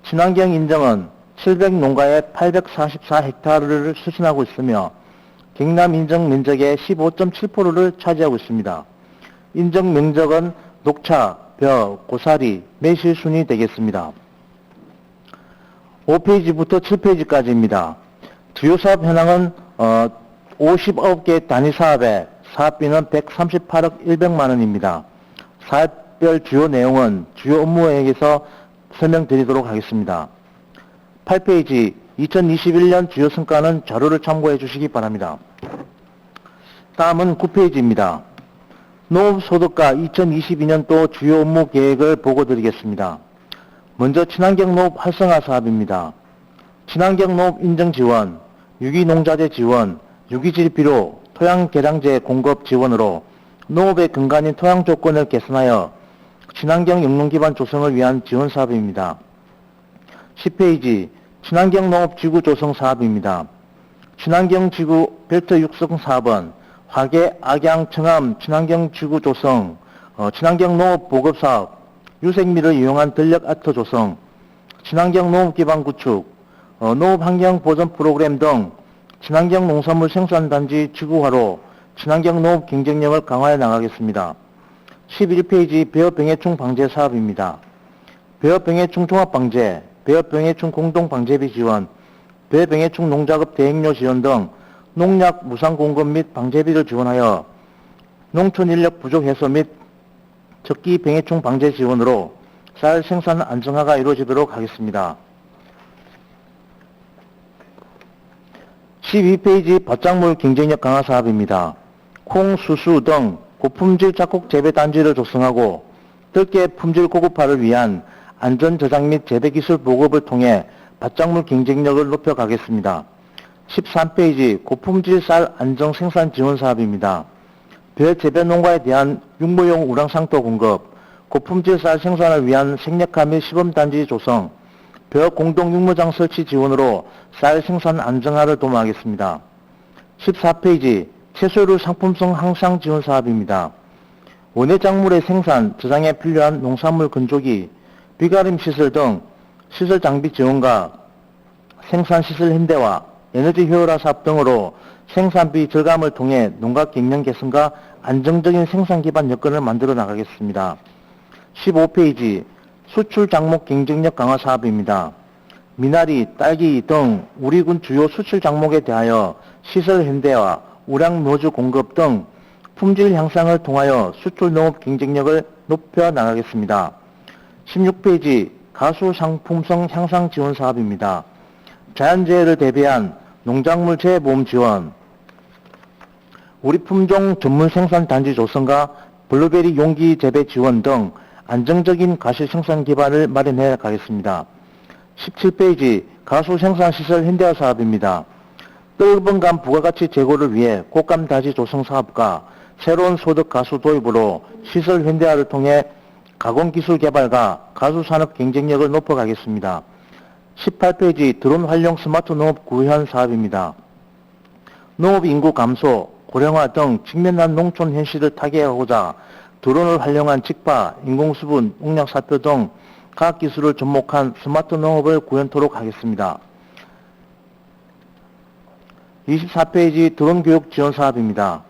친환경 인정은 700농가에 844헥타르를 수신하고 있으며 경남 인정 면적의 15.7%를 차지하고 있습니다. 인정 면적은 녹차, 벼, 고사리, 매실 순이 되겠습니다. 5페이지부터 7페이지까지입니다. 주요 사업 현황은 59개 단위 사업에 사업비는 138억 100만 원입니다. 사업별 주요 내용은 주요 업무에서 설명드리도록 하겠습니다. 8페이지 2021년 주요 성과는 자료를 참고해 주시기 바랍니다. 다음은 9페이지입니다. 농업소득과 2022년도 주요 업무 계획을 보고드리겠습니다. 먼저 친환경 농업 활성화 사업입니다. 친환경 농업 인증 지원, 유기농자재 지원, 유기질 비료, 토양 개량제 공급 지원으로 농업의 근간인 토양 조건을 개선하여 친환경 영농 기반 조성을 위한 지원 사업입니다. 10페이지 친환경 농업 지구 조성 사업입니다. 친환경 지구 벨트 육성 사업은 화계, 악양, 청암 친환경 지구 조성, 친환경 농업 보급 사업, 유색미를 이용한 전력 아트 조성, 친환경 농업 기반 구축, 농업환경 보전 프로그램 등 친환경 농산물 생산단지 지구화로 친환경 농업 경쟁력을 강화해 나가겠습니다. 11페이지 배어병해충 방제 사업입니다. 배어병해충 종합방제, 배어병해충 공동방제비 지원, 배어병해충 농작업 대행료 지원 등 농약 무상 공급 및 방제비를 지원하여 농촌 인력 부족 해소 및 적기 병해충 방제 지원으로 쌀 생산 안정화가 이루어지도록 하겠습니다. 12페이지 밭작물 경쟁력 강화 사업입니다. 콩, 수수 등 고품질 작곡 재배 단지를 조성하고 들깨 품질 고급화를 위한 안전 저장 및 재배 기술 보급을 통해 밭작물 경쟁력을 높여가겠습니다. 13페이지 고품질 쌀 안정 생산 지원 사업입니다. 벼 재배 농가에 대한 육모용 우량상토 공급, 고품질 쌀 생산을 위한 생략화 및 시범단지 조성, 벼 공동 육모장 설치 지원으로 쌀 생산 안정화를 도모하겠습니다. 14페이지 채소류 상품성 향상 지원 사업입니다. 원예작물의 생산, 저장에 필요한 농산물 건조기, 비가림 시설 등 시설 장비 지원과 생산 시설 현대화, 에너지 효율화 사업 등으로 생산비 절감을 통해 농가 경영 개선과 안정적인 생산 기반 여건을 만들어 나가겠습니다. 15페이지 수출 장목 경쟁력 강화 사업입니다. 미나리, 딸기 등 우리 군 주요 수출 장목에 대하여 시설 현대화, 우량 묘주 공급 등 품질 향상을 통하여 수출 농업 경쟁력을 높여 나가겠습니다. 16페이지 가수 상품성 향상 지원 사업입니다. 자연재해를 대비한 농작물 재해보험 지원, 우리 품종 전문 생산 단지 조성과 블루베리 용기 재배 지원 등 안정적인 가시 생산 기반을 마련해 가겠습니다. 17페이지 가수 생산 시설 현대화 사업입니다. 떫은 감 부가가치 제고를 위해 곶감 다지 조성 사업과 새로운 소득 가수 도입으로 시설 현대화를 통해 가공기술 개발과 가수 산업 경쟁력을 높여가겠습니다. 18페이지 드론 활용 스마트 농업 구현 사업입니다. 농업 인구 감소, 고령화 등 직면한 농촌 현실을 타개하고자 드론을 활용한 직파, 인공수분, 농약 살포 등 과학기술을 접목한 스마트 농업을 구현토록 하겠습니다. 24페이지 드론 교육 지원 사업입니다.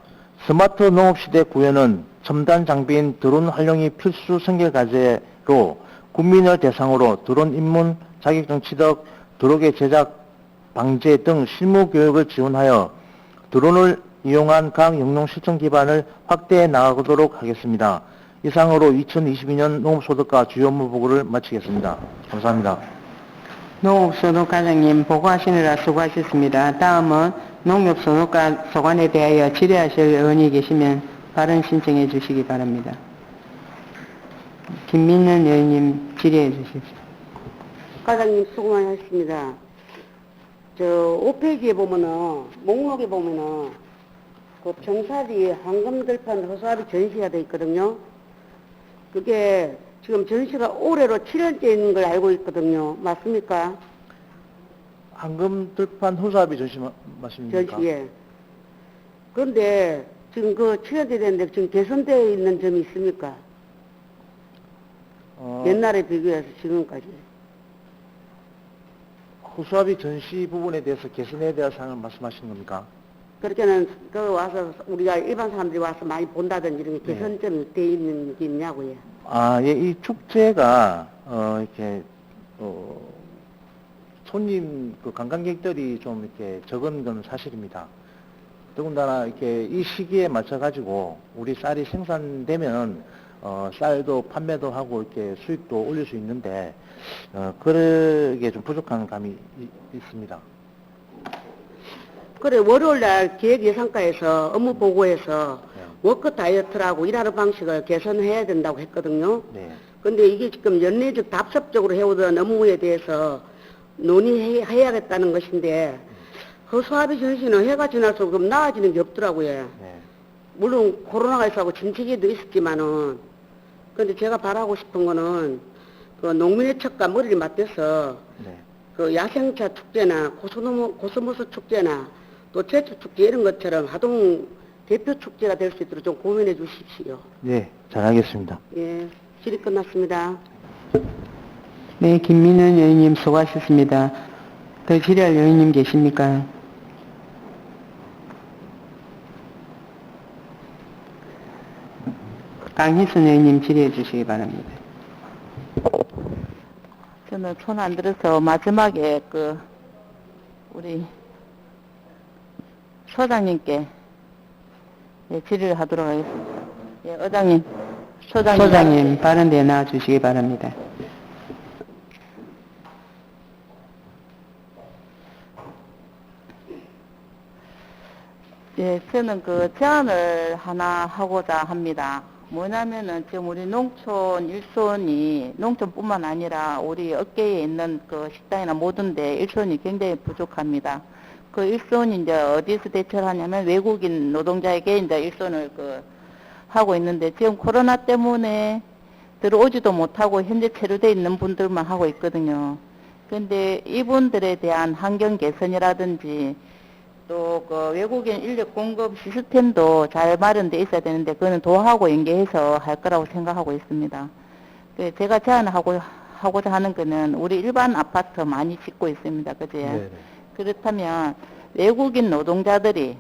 스마트 농업시대 구현은 첨단 장비인 드론 활용이 필수 선결 과제로 국민을 대상으로 드론 입문, 자격증 취득, 드론의 제작, 방제 등 실무 교육을 지원하여 드론을 이용한 각 영농 실천 기반을 확대해 나가도록 하겠습니다. 이상으로 2022년 농업소득과 주요 업무 보고를 마치겠습니다. 감사합니다. 농업소득과장님 보고하시느라 수고하셨습니다. 다음은 농협소득과 소관에 대하여 질의하실 의원이 계시면 발언 신청해 주시기 바랍니다. 김민는 의원님 질의해 주십시오. 과장님 수고 많으셨습니다. 저 5페이지에 보면은 목록에 보면은 그 병사리 황금들판 허수아비 전시가 돼 있거든요. 그게 지금 전시가 올해로 7년째 있는 걸 알고 있거든요. 맞습니까? 황금들판 호수아비 전시 말씀입니까? 전시에. 그런데 지금 그 7년째 됐는데 지금 개선되어 있는 점이 있습니까? 옛날에 비교해서 지금까지. 호수아비 전시 부분에 대해서 개선에 대한 사항을 말씀하시는 겁니까? 그렇게는 그 와서 우리가 일반 사람들이 와서 많이 본다든지 이런 게 개선점이 돼 있는 게 있냐고요. 아, 예, 이 축제가 이렇게 손님 그 관광객들이 좀 이렇게 적은 건 사실입니다. 더군다나 이렇게 이 시기에 맞춰 가지고 우리 쌀이 생산되면 쌀도 판매도 하고 이렇게 수익도 올릴 수 있는데 그러게 좀 부족한 감이 있습니다. 그래, 월요일날 기획예산과에서 업무 보고에서 워크 다이어트라고 일하는 방식을 개선해야 된다고 했거든요. 네. 근데 이게 지금 연례적 답습적으로 해오던 업무에 대해서 논의해야겠다는 것인데 허수아비 전시는 해가 지날수록 좀 나아지는 게 없더라고요. 네. 물론 코로나가 있어서 침체기도 있었지만은 근데 제가 바라고 싶은 거는 그 농민의 척과 머리를 맞대서 네. 그 야생차 축제나 고스모스 축제나 또 제주 축제 이런 것처럼 하동 대표 축제가 될 수 있도록 좀 고민해 주십시오. 네, 잘하겠습니다. 예, 질의 끝났습니다. 네, 김민은 의원님 수고하셨습니다. 더 질의할 의원님 계십니까? 강희순 의원님 질의해 주시기 바랍니다. 저는 손 안 들어서 마지막에 우리 소장님께 질의를 하도록 하겠습니다. 예, 의장님, 소장님 빠른 데 나와 주시기 바랍니다. 예, 저는 제안을 하나 하고자 합니다. 뭐냐면은 지금 우리 농촌 일손이 농촌뿐만 아니라 우리 업계에 있는 식당이나 모든 데 일손이 굉장히 부족합니다. 그 일손이 이제 어디서 대처를 하냐면 외국인 노동자에게 이제 일손을 하고 있는데 지금 코로나 때문에 들어오지도 못하고 현재 체류되어 있는 분들만 하고 있거든요. 그런데 이분들에 대한 환경 개선이라든지 또 외국인 인력 공급 시스템도 잘 마련돼 있어야 되는데 그거는 도하고 연계해서 할 거라고 생각하고 있습니다. 제가 제안하고자 하는 거는 우리 일반 아파트 많이 짓고 있습니다. 그죠? 네네. 그렇다면 외국인 노동자들이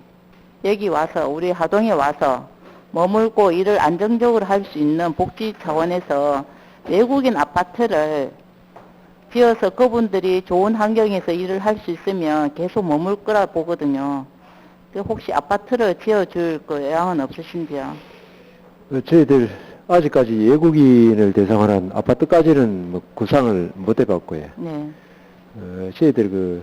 여기 와서 우리 하동에 와서 머물고 일을 안정적으로 할 수 있는 복지 차원에서 외국인 아파트를 지어서 그분들이 좋은 환경에서 일을 할 수 있으면 계속 머물 거라 보거든요. 혹시 아파트를 지어줄 의향은 없으신지요? 저희들 아직까지 외국인을 대상으로 한 아파트까지는 구상을 못 해봤고요. 네. 저희들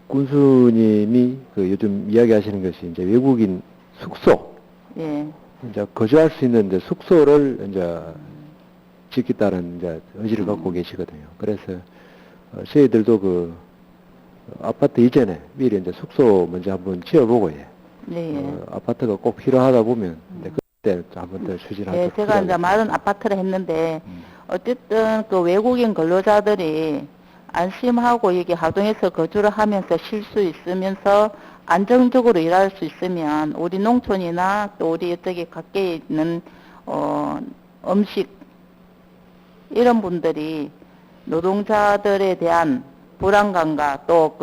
군수님이 요즘 이야기하시는 것이 이제 외국인 숙소, 예. 이제 거주할 수 있는 이제 숙소를 이제 짓겠다는 이제 의지를 갖고 계시거든요. 그래서 저희들도 아파트 이전에 미리 이제 숙소 먼저 한번 지어보고 네. 아파트가 꼭 필요하다 보면 이제 그때 한번 더 추진하도록. 네, 제가 이제 말은 아파트를 했는데 어쨌든 외국인 근로자들이 안심하고 여기 하동에서 거주를 하면서 쉴 수 있으면서 안정적으로 일할 수 있으면 우리 농촌이나 또 우리 이쪽에 가까이 있는 음식 이런 분들이 노동자들에 대한 불안감과 또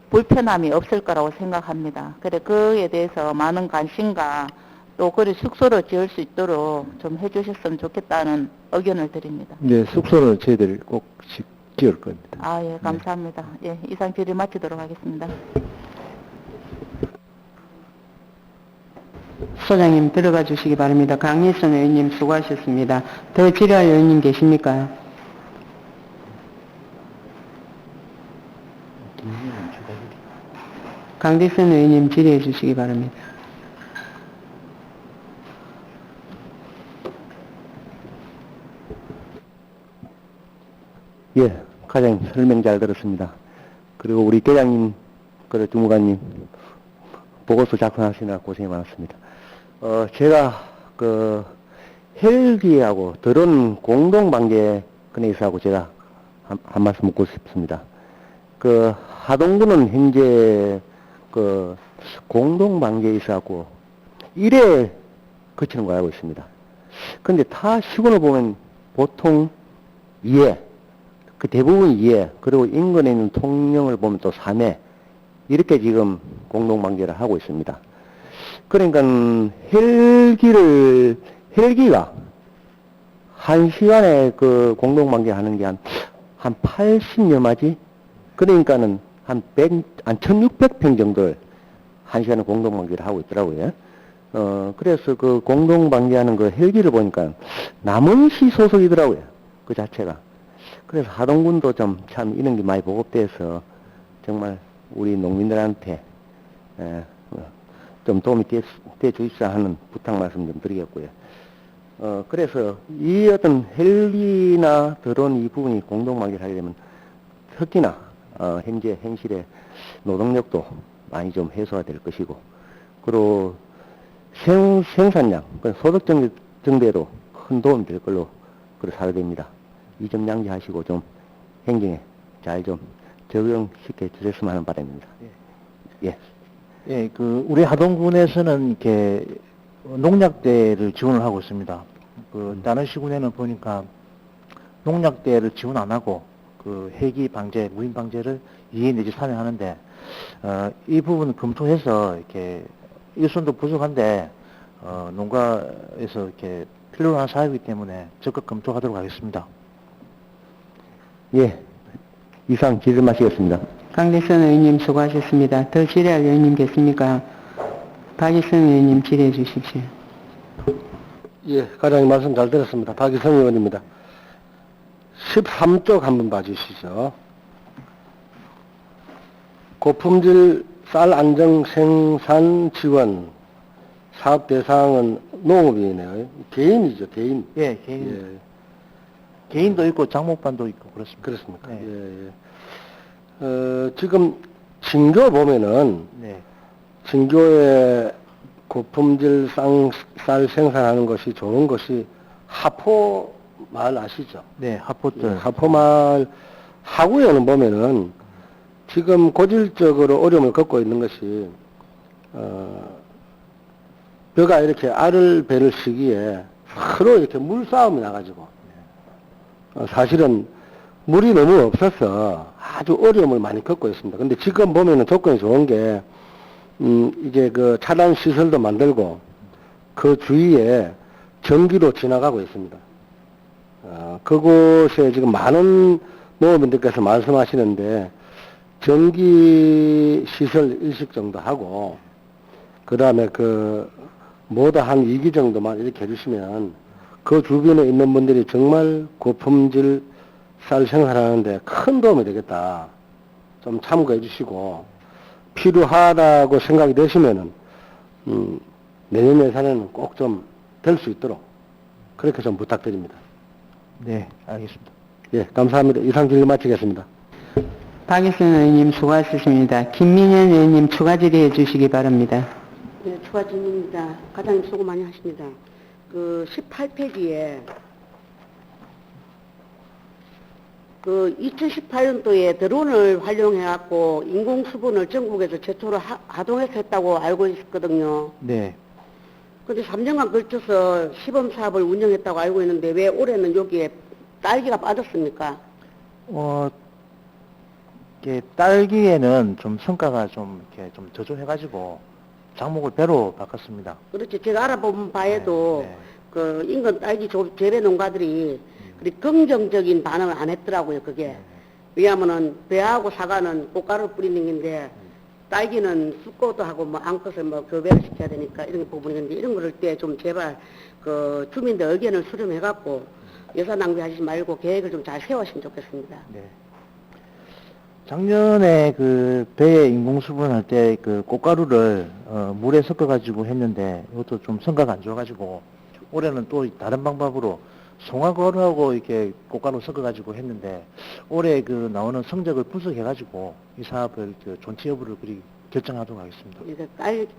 불편함이 없을 거라고 생각합니다. 그래 그에 대해서 많은 관심과 또 숙소를 지을 수 있도록 좀 해주셨으면 좋겠다는 의견을 드립니다. 네, 숙소는 저희들이 꼭 지을 겁니다. 아, 예, 감사합니다. 예, 이상 질의 마치도록 하겠습니다. 소장님 들어가 주시기 바랍니다. 강희순 의원님 수고하셨습니다. 더 질의할 의원님 계십니까? 강대선 의원님 질의해 주시기 바랍니다. 예, 과장님 설명 잘 들었습니다. 그리고 우리 계장님, 주무관님 보고서 작성하시느라 고생이 많았습니다. 제가 헬기하고 드론 공동방계 건에서하고 제가 한 말씀 묻고 싶습니다. 하동구는 현재 공동방계에 있어갖고 1회 거치는 거 알고 있습니다. 근데 타 시군을 보면 보통 2회, 대부분 2회, 그리고 인근에 있는 통영을 보면 또 3회, 이렇게 지금 공동방계를 하고 있습니다. 그러니까 헬기가 1시간에 공동방계 하는 게 한 80여 마지? 그러니까는 한 1600평 정도를 1시간에 공동방계를 하고 있더라고요. 그래서 공동방계하는 헬기를 보니까 남원시 소속이더라고요. 그 자체가. 그래서 하동군도 참 이런 게 많이 보급돼서 정말 우리 농민들한테 좀 도움이 돼 주십사 하는 부탁 말씀 좀 드리겠고요. 그래서 이 어떤 헬기나 드론 이 부분이 공동방계를 하게 되면 특히나 현재 현실의 노동력도 많이 좀 해소가 될 것이고, 그리고 생산량, 소득 증대에도 큰 도움이 될 걸로 생각됩니다. 이 점 양지하시고 좀 행정에 잘 좀 적용시켜 주셨으면 하는 바람입니다. 예. 예, 우리 하동군에서는 이렇게 농약대를 지원을 하고 있습니다. 다른 시군에는 보니까 농약대를 지원 안 하고 그 헬기 방제, 무인 방제를 2회 내지 3회 하는데, 이 부분 검토해서 이렇게 일손도 부족한데, 농가에서 이렇게 필요로 하는 사업이기 때문에 적극 검토하도록 하겠습니다. 예, 이상 질의 마치겠습니다. 강대선 의원님 수고하셨습니다. 더 질의할 의원님 계십니까? 박일성 의원님 질의해 주십시오. 예, 과장님 말씀 잘 들었습니다. 박희성 의원입니다. 13쪽 한번 봐주시죠. 고품질 쌀 안정 생산 지원 사업 대상은 농업이네요. 개인이죠, 개인. 예, 개인. 예, 개인도 있고 장목반도 있고 그렇습니다. 그렇습니까? 네. 예, 예. 지금 진교 보면은 네. 진교에 고품질 쌀 생산하는 것이 좋은 것이 하포 마을 아시죠? 네, 하포들. 하포 마을 하구에는 보면은 지금 고질적으로 어려움을 겪고 있는 것이 벼가 이렇게 알을 베를 시기에 서로 이렇게 물싸움이 나가지고 사실은 물이 너무 없어서 아주 어려움을 많이 겪고 있습니다. 근데 지금 보면은 조건이 좋은 게 이제 그 차단 시설도 만들고 그 주위에 전기로 지나가고 있습니다. 그곳에 지금 많은 농업인들께서 말씀하시는데 전기 시설 일식 정도 하고 그 다음에 그 모두 한 2기 정도만 이렇게 해주시면 그 주변에 있는 분들이 정말 고품질 쌀 생산하는데 큰 도움이 되겠다. 좀 참고해 주시고 필요하다고 생각이 되시면은 내년 예산에는 꼭 좀 될 수 있도록 그렇게 좀 부탁드립니다. 네, 알겠습니다. 예, 감사합니다. 이상 질의 마치겠습니다. 박일성 의원님 수고하셨습니다. 김민현 의원님 추가 질의해 주시기 바랍니다. 네, 추가 질문입니다. 과장님 수고 많이 하십니다. 그 18페이지에 그 2018년도에 드론을 활용해갖고 인공수분을 전국에서 최초로 하동해서 했다고 알고 있었거든요. 네. 근데 3년간 걸쳐서 시범사업을 운영했다고 알고 있는데 왜 올해는 여기에 딸기가 빠졌습니까? 이게 딸기에는 좀 성과가 좀 이렇게 좀 저조해가지고 장목을 배로 바꿨습니다. 그렇지. 제가 알아본 바에도 네, 네. 그 인근 딸기 재배 농가들이 그리 긍정적인 반응을 안 했더라고요, 그게. 왜냐하면은 배하고 사과는 꽃가루를 뿌리는 건데 딸기는 쑥고도 하고 뭐 암컷을 뭐 교배를 시켜야 되니까 이런 부분이 있는데 이런 거를 때 좀 제발 그 주민들 의견을 수렴해갖고 예산 낭비하지 말고 계획을 좀 잘 세웠으면 좋겠습니다. 네. 작년에 그 배에 인공수분 할 때 그 꽃가루를 물에 섞어가지고 했는데 이것도 좀 성과가 안 좋아가지고 올해는 또 다른 방법으로 송화가루하고 이렇게 꽃가루 섞어가지고 했는데 올해 그 나오는 성적을 분석해가지고 이 사업을 그 존치 여부를 그리 결정하도록 하겠습니다. 이거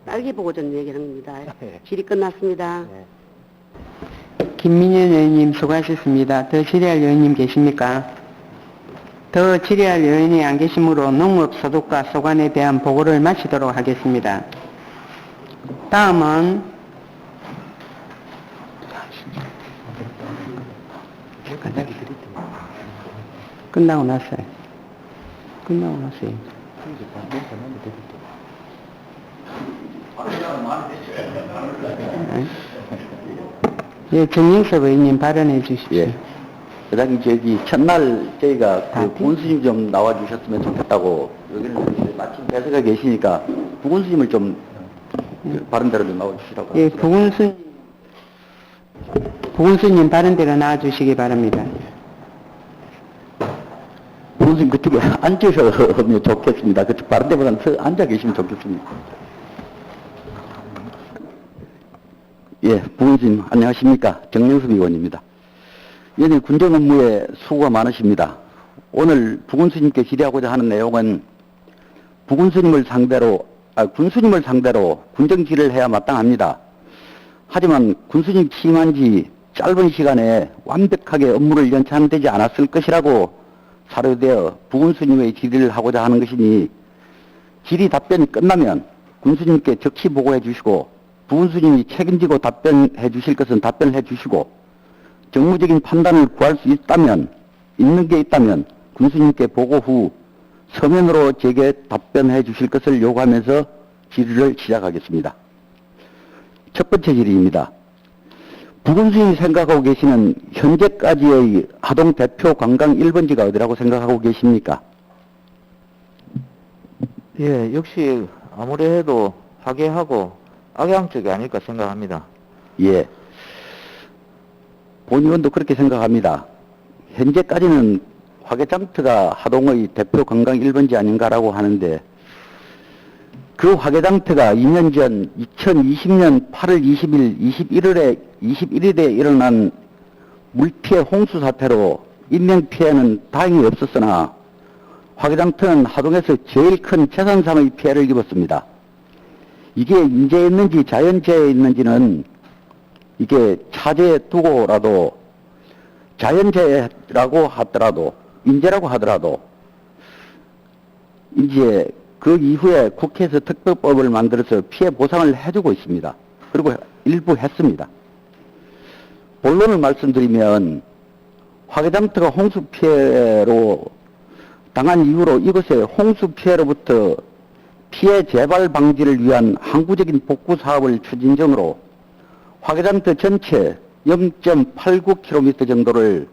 딸기 보고전 얘기하는 겁니다. 네. 질의 끝났습니다. 네. 김민현 의원님 수고하셨습니다. 더 질의할 의원님 계십니까? 더 질의할 의원이 안 계시므로 농업소득과 소관에 대한 보고를 마치도록 하겠습니다. 다음은 끝나고 났어요. 끝나고 났어요. 예, 정영섭 의원님 발언해 주십시오. 예. 회장님, 첫날 저희가 그 부군수님 좀 나와주셨으면 좋겠다고 여기는 마침 배석가 계시니까 부군수님을 좀 바른대로 좀 나와주시라고. 예, 부군수님 바른대로 나와주시기 바랍니다. 부군수님 그쪽에 앉으시면 좋겠습니다. 그쪽 바른데보다는 앉아 계시면 좋겠습니다. 예, 부군수님 안녕하십니까. 정영섭 의원입니다. 연일 군정 업무에 수고가 많으십니다. 오늘 부군수님께 질의하고자 하는 내용은 군수님을 상대로 군정 질의를 해야 마땅합니다. 하지만 군수님 취임한 지 짧은 시간에 완벽하게 업무를 연차되지 않았을 것이라고 사료되어 부군수님의 질의를 하고자 하는 것이니 질의 답변이 끝나면 군수님께 적시 보고해 주시고 부군수님이 책임지고 답변해 주실 것은 답변을 해 주시고 정무적인 판단을 구할 수 있는 게 있다면 군수님께 보고 후 서면으로 제게 답변해 주실 것을 요구하면서 질의를 시작하겠습니다. 첫 번째 질의입니다. 부군수님이 생각하고 계시는 현재까지의 하동 대표 관광 1번지가 어디라고 생각하고 계십니까? 예, 역시 아무래도 화계하고 악양 쪽이 아닐까 생각합니다. 예. 본 의원도 그렇게 생각합니다. 현재까지는 화계장터가 하동의 대표 관광 1번지 아닌가라고 하는데 그 화계장터가 2년 전 2020년 8월 20일, 21일에 일어난 물피해 홍수 사태로 인명피해는 다행히 없었으나 화계장터는 하동에서 제일 큰 재산상의 피해를 입었습니다. 이게 인재였는지 자연재해였는지는 이게 차제에 두고라도 자연재해라고 하더라도 인재라고 하더라도 이제 그 이후에 국회에서 특별법을 만들어서 피해 보상을 해주고 있습니다. 그리고 일부 했습니다. 본론을 말씀드리면 화계장터가 홍수 피해로 당한 이후로 이곳에 홍수 피해로부터 피해 재발 방지를 위한 항구적인 복구 사업을 추진 중으로 화계장터 전체 0.89km 정도를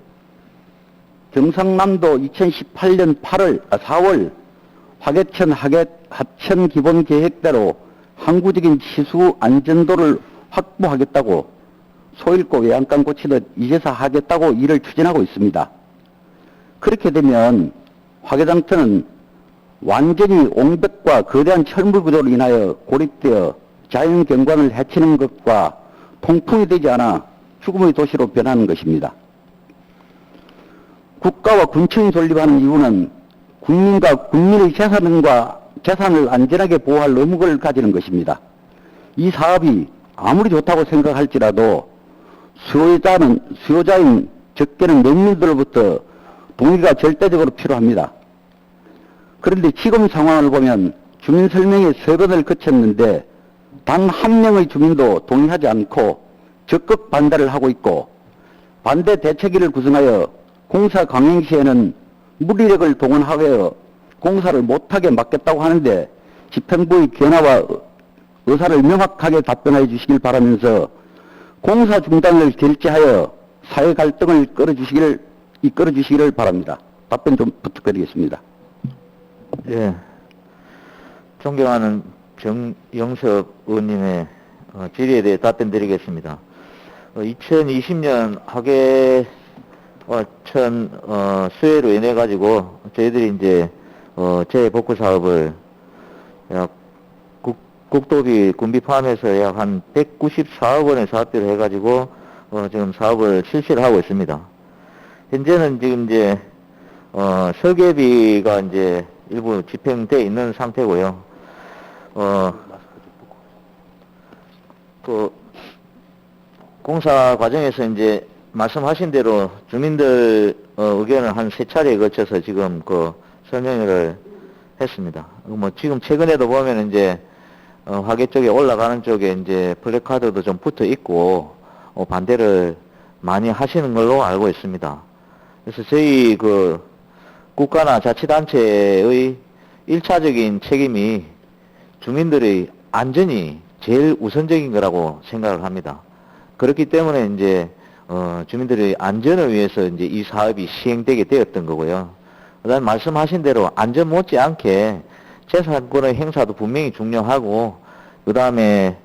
경상남도 2018년 4월 화계천 하천 기본 계획대로 항구적인 시수 안전도를 확보하겠다고 소잃고 외양간 고치듯 이제서 하겠다고 일을 추진하고 있습니다. 그렇게 되면 화계장터는 완전히 옹벽과 거대한 철물 구조로 인하여 고립되어 자연 경관을 해치는 것과 통풍이 되지 않아 죽음의 도시로 변하는 것입니다. 국가와 군청이 존립하는 이유는 국민과 국민의 재산을 안전하게 보호할 의무를 가지는 것입니다. 이 사업이 아무리 좋다고 생각할지라도 수요자인 적게는 농민들로부터 동의가 절대적으로 필요합니다. 그런데 지금 상황을 보면 주민 설명회 3번을 거쳤는데 단 한 명의 주민도 동의하지 않고 적극 반대를 하고 있고 반대 대책위를 구성하여 공사 강행 시에는 무리력을 동원하여 공사를 못하게 막겠다고 하는데 집행부의 견해와 의사를 명확하게 답변해 주시길 바라면서 공사 중단을 결재하여 사회 갈등을 이끌어 주시기를 바랍니다. 답변 좀 부탁드리겠습니다. 예. 존경하는 정영석 의원님의 질의에 대해 답변드리겠습니다. 2020년 화계천 수해로 인해 가지고 저희들이 이제 재복구 사업을 약 국도비 군비 포함해서 약 한 194억 원의 사업비를 해가지고 지금 사업을 실시를 하고 있습니다. 현재는 지금 이제 설계비가 이제 일부 집행돼 있는 상태고요. 그 공사 과정에서 이제 말씀하신 대로 주민들 의견을 한 3차례에 거쳐서 지금 그 설명회를 했습니다. 뭐 지금 최근에도 보면 이제 화계 쪽에 올라가는 쪽에 이제 플래카드도 좀 붙어 있고 반대를 많이 하시는 걸로 알고 있습니다. 그래서 저희 그 국가나 자치단체의 1차적인 책임이 주민들의 안전이 제일 우선적인 거라고 생각을 합니다. 그렇기 때문에 이제 주민들의 안전을 위해서 이제 이 사업이 시행되게 되었던 거고요. 그다음 말씀하신 대로 안전 못지않게 재산권의 행사도 분명히 중요하고 그다음에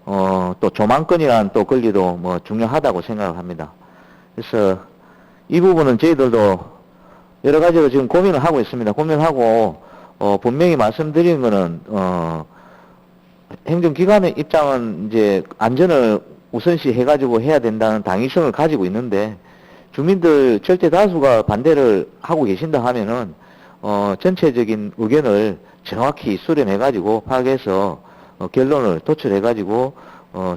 또 조망권이라는 또 권리도 뭐 중요하다고 생각을 합니다. 그래서 이 부분은 저희들도 여러 가지로 지금 고민을 하고 있습니다. 고민하고 분명히 말씀드린 거는 행정기관의 입장은 이제 안전을 우선시 해가지고 해야 된다는 당위성을 가지고 있는데 주민들 절대 다수가 반대를 하고 계신다 하면은 전체적인 의견을 정확히 수렴해가지고 파악해서 결론을 도출해가지고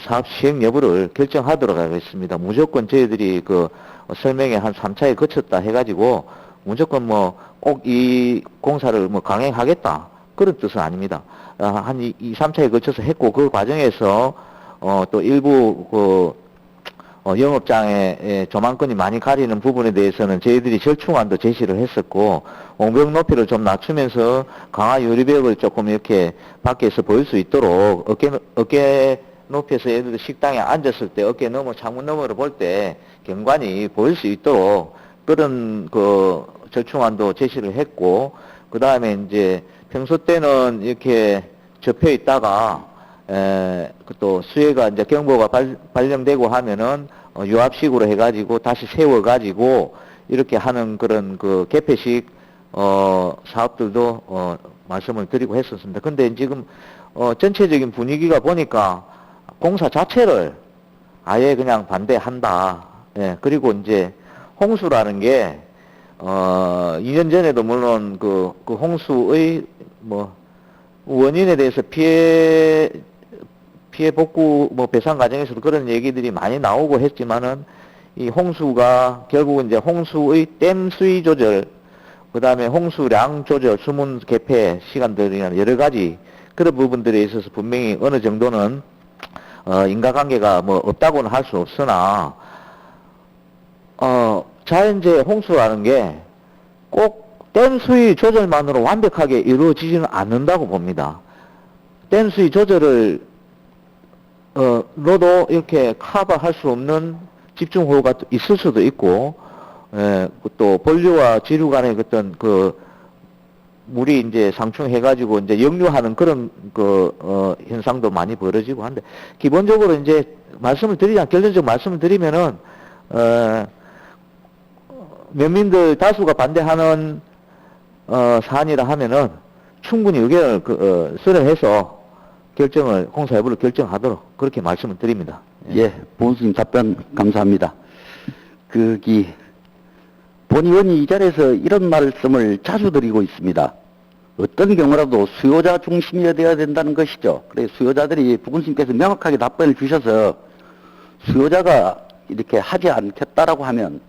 사업 시행 여부를 결정하도록 하겠습니다. 무조건 저희들이 그 설명회 한 3차에 거쳤다 해가지고 무조건 뭐 꼭 이 공사를 뭐 강행하겠다 그런 뜻은 아닙니다. 한 2, 3차에 거쳐서 했고 그 과정에서 또 일부 영업장에 조망권이 많이 가리는 부분에 대해서는 저희들이 절충안도 제시를 했었고, 옹벽 높이를 좀 낮추면서 강화 유리벽을 조금 이렇게 밖에서 보일 수 있도록 어깨 높이에서 예를 들어 식당에 앉았을 때 어깨 너머, 창문 너머를 볼 때 경관이 보일 수 있도록 그런 그 절충안도 제시를 했고, 그 다음에 이제 평소 때는 이렇게 접혀 있다가 또 수해가 이제 경보가 발령되고 하면은 유압식으로 해가지고 다시 세워가지고 이렇게 하는 그런 그 개폐식 사업들도 말씀을 드리고 했었습니다. 근데 지금 전체적인 분위기가 보니까 공사 자체를 아예 그냥 반대한다. 예, 그리고 이제 홍수라는 게 2년 전에도 물론 그 홍수의 원인에 대해서 피해 복구 배상 과정에서도 그런 얘기들이 많이 나오고 했지만은 이 홍수가 결국은 이제 홍수의 댐 수위 조절, 그 다음에 홍수량 조절, 수문 개폐 시간들이나 여러 가지 그런 부분들에 있어서 분명히 어느 정도는 인과관계가 없다고는 할 수 없으나 자연재해 홍수라는 게 꼭 댐 수위 조절만으로 완벽하게 이루어지지는 않는다고 봅니다. 댐 수위 조절을 로도 이렇게 커버할 수 없는 집중호우가 있을 수도 있고, 또 본류와 지류 간의 어떤 물이 이제 상충해가지고 이제 역류하는 그런 현상도 많이 벌어지고 한데, 기본적으로 이제 결론적 말씀을 드리면은, 면민들 다수가 반대하는, 사안이라 하면은 충분히 의견을, 수렴해서 공사 여부를 결정하도록 그렇게 말씀을 드립니다. 예, 보훈수님 답변 감사합니다. 본 의원이 이 자리에서 이런 말씀을 자주 드리고 있습니다. 어떤 경우라도 수요자 중심이어야 된다는 것이죠. 그래서 수요자들이 부군수님께서 명확하게 답변을 주셔서 수요자가 이렇게 하지 않겠다라고 하면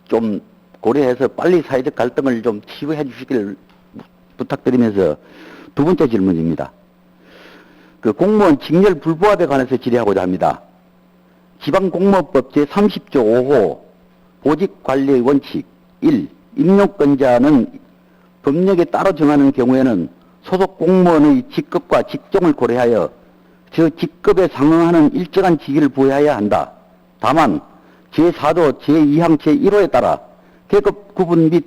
좀 고려해서 빨리 사회적 갈등을 좀 치유해 주시길 부탁드리면서 두 번째 질문입니다. 공무원 직렬 불부합에 관해서 질의하고자 합니다. 지방공무원법 제30조 5호 보직관리의 원칙 1. 임용권자는 법령에 따로 정하는 경우에는 소속 공무원의 직급과 직종을 고려하여 저 직급에 상응하는 일정한 직위를 부여해야 한다. 다만 제4조 제2항 제1호에 따라 계급 구분 및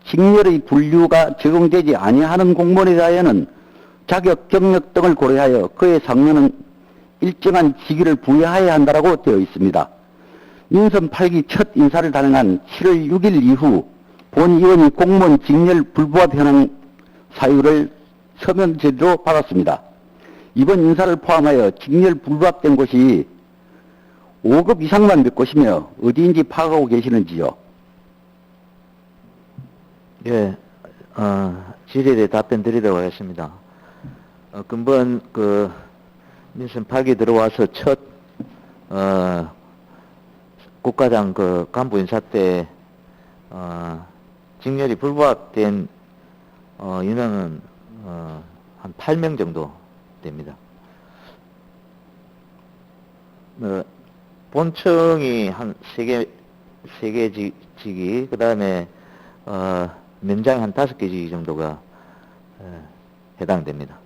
직렬의 분류가 적용되지 아니하는 공무원에 대하여는 자격, 경력 등을 고려하여 그에 상응하는 일정한 직위를 부여해야 한다고 되어 있습니다. 민선 8기 첫 인사를 단행한 7월 6일 이후 본 의원이 공무원 직렬 불부합 현황 사유를 서면 제지로 받았습니다. 이번 인사를 포함하여 직렬 불부합된 곳이 5급 이상만 몇 곳이며 어디인지 파악하고 계시는지요? 예, 질의에 대해 답변 드리도록 하겠습니다. 근본 민선 8기 들어와서 첫 국가장 간부 인사 때 직렬이 불부합된 인원은 한 8명 정도 됩니다. 본청이 한 3개 직위, 그 다음에 면장이 한 5개 직위 정도가 해당됩니다.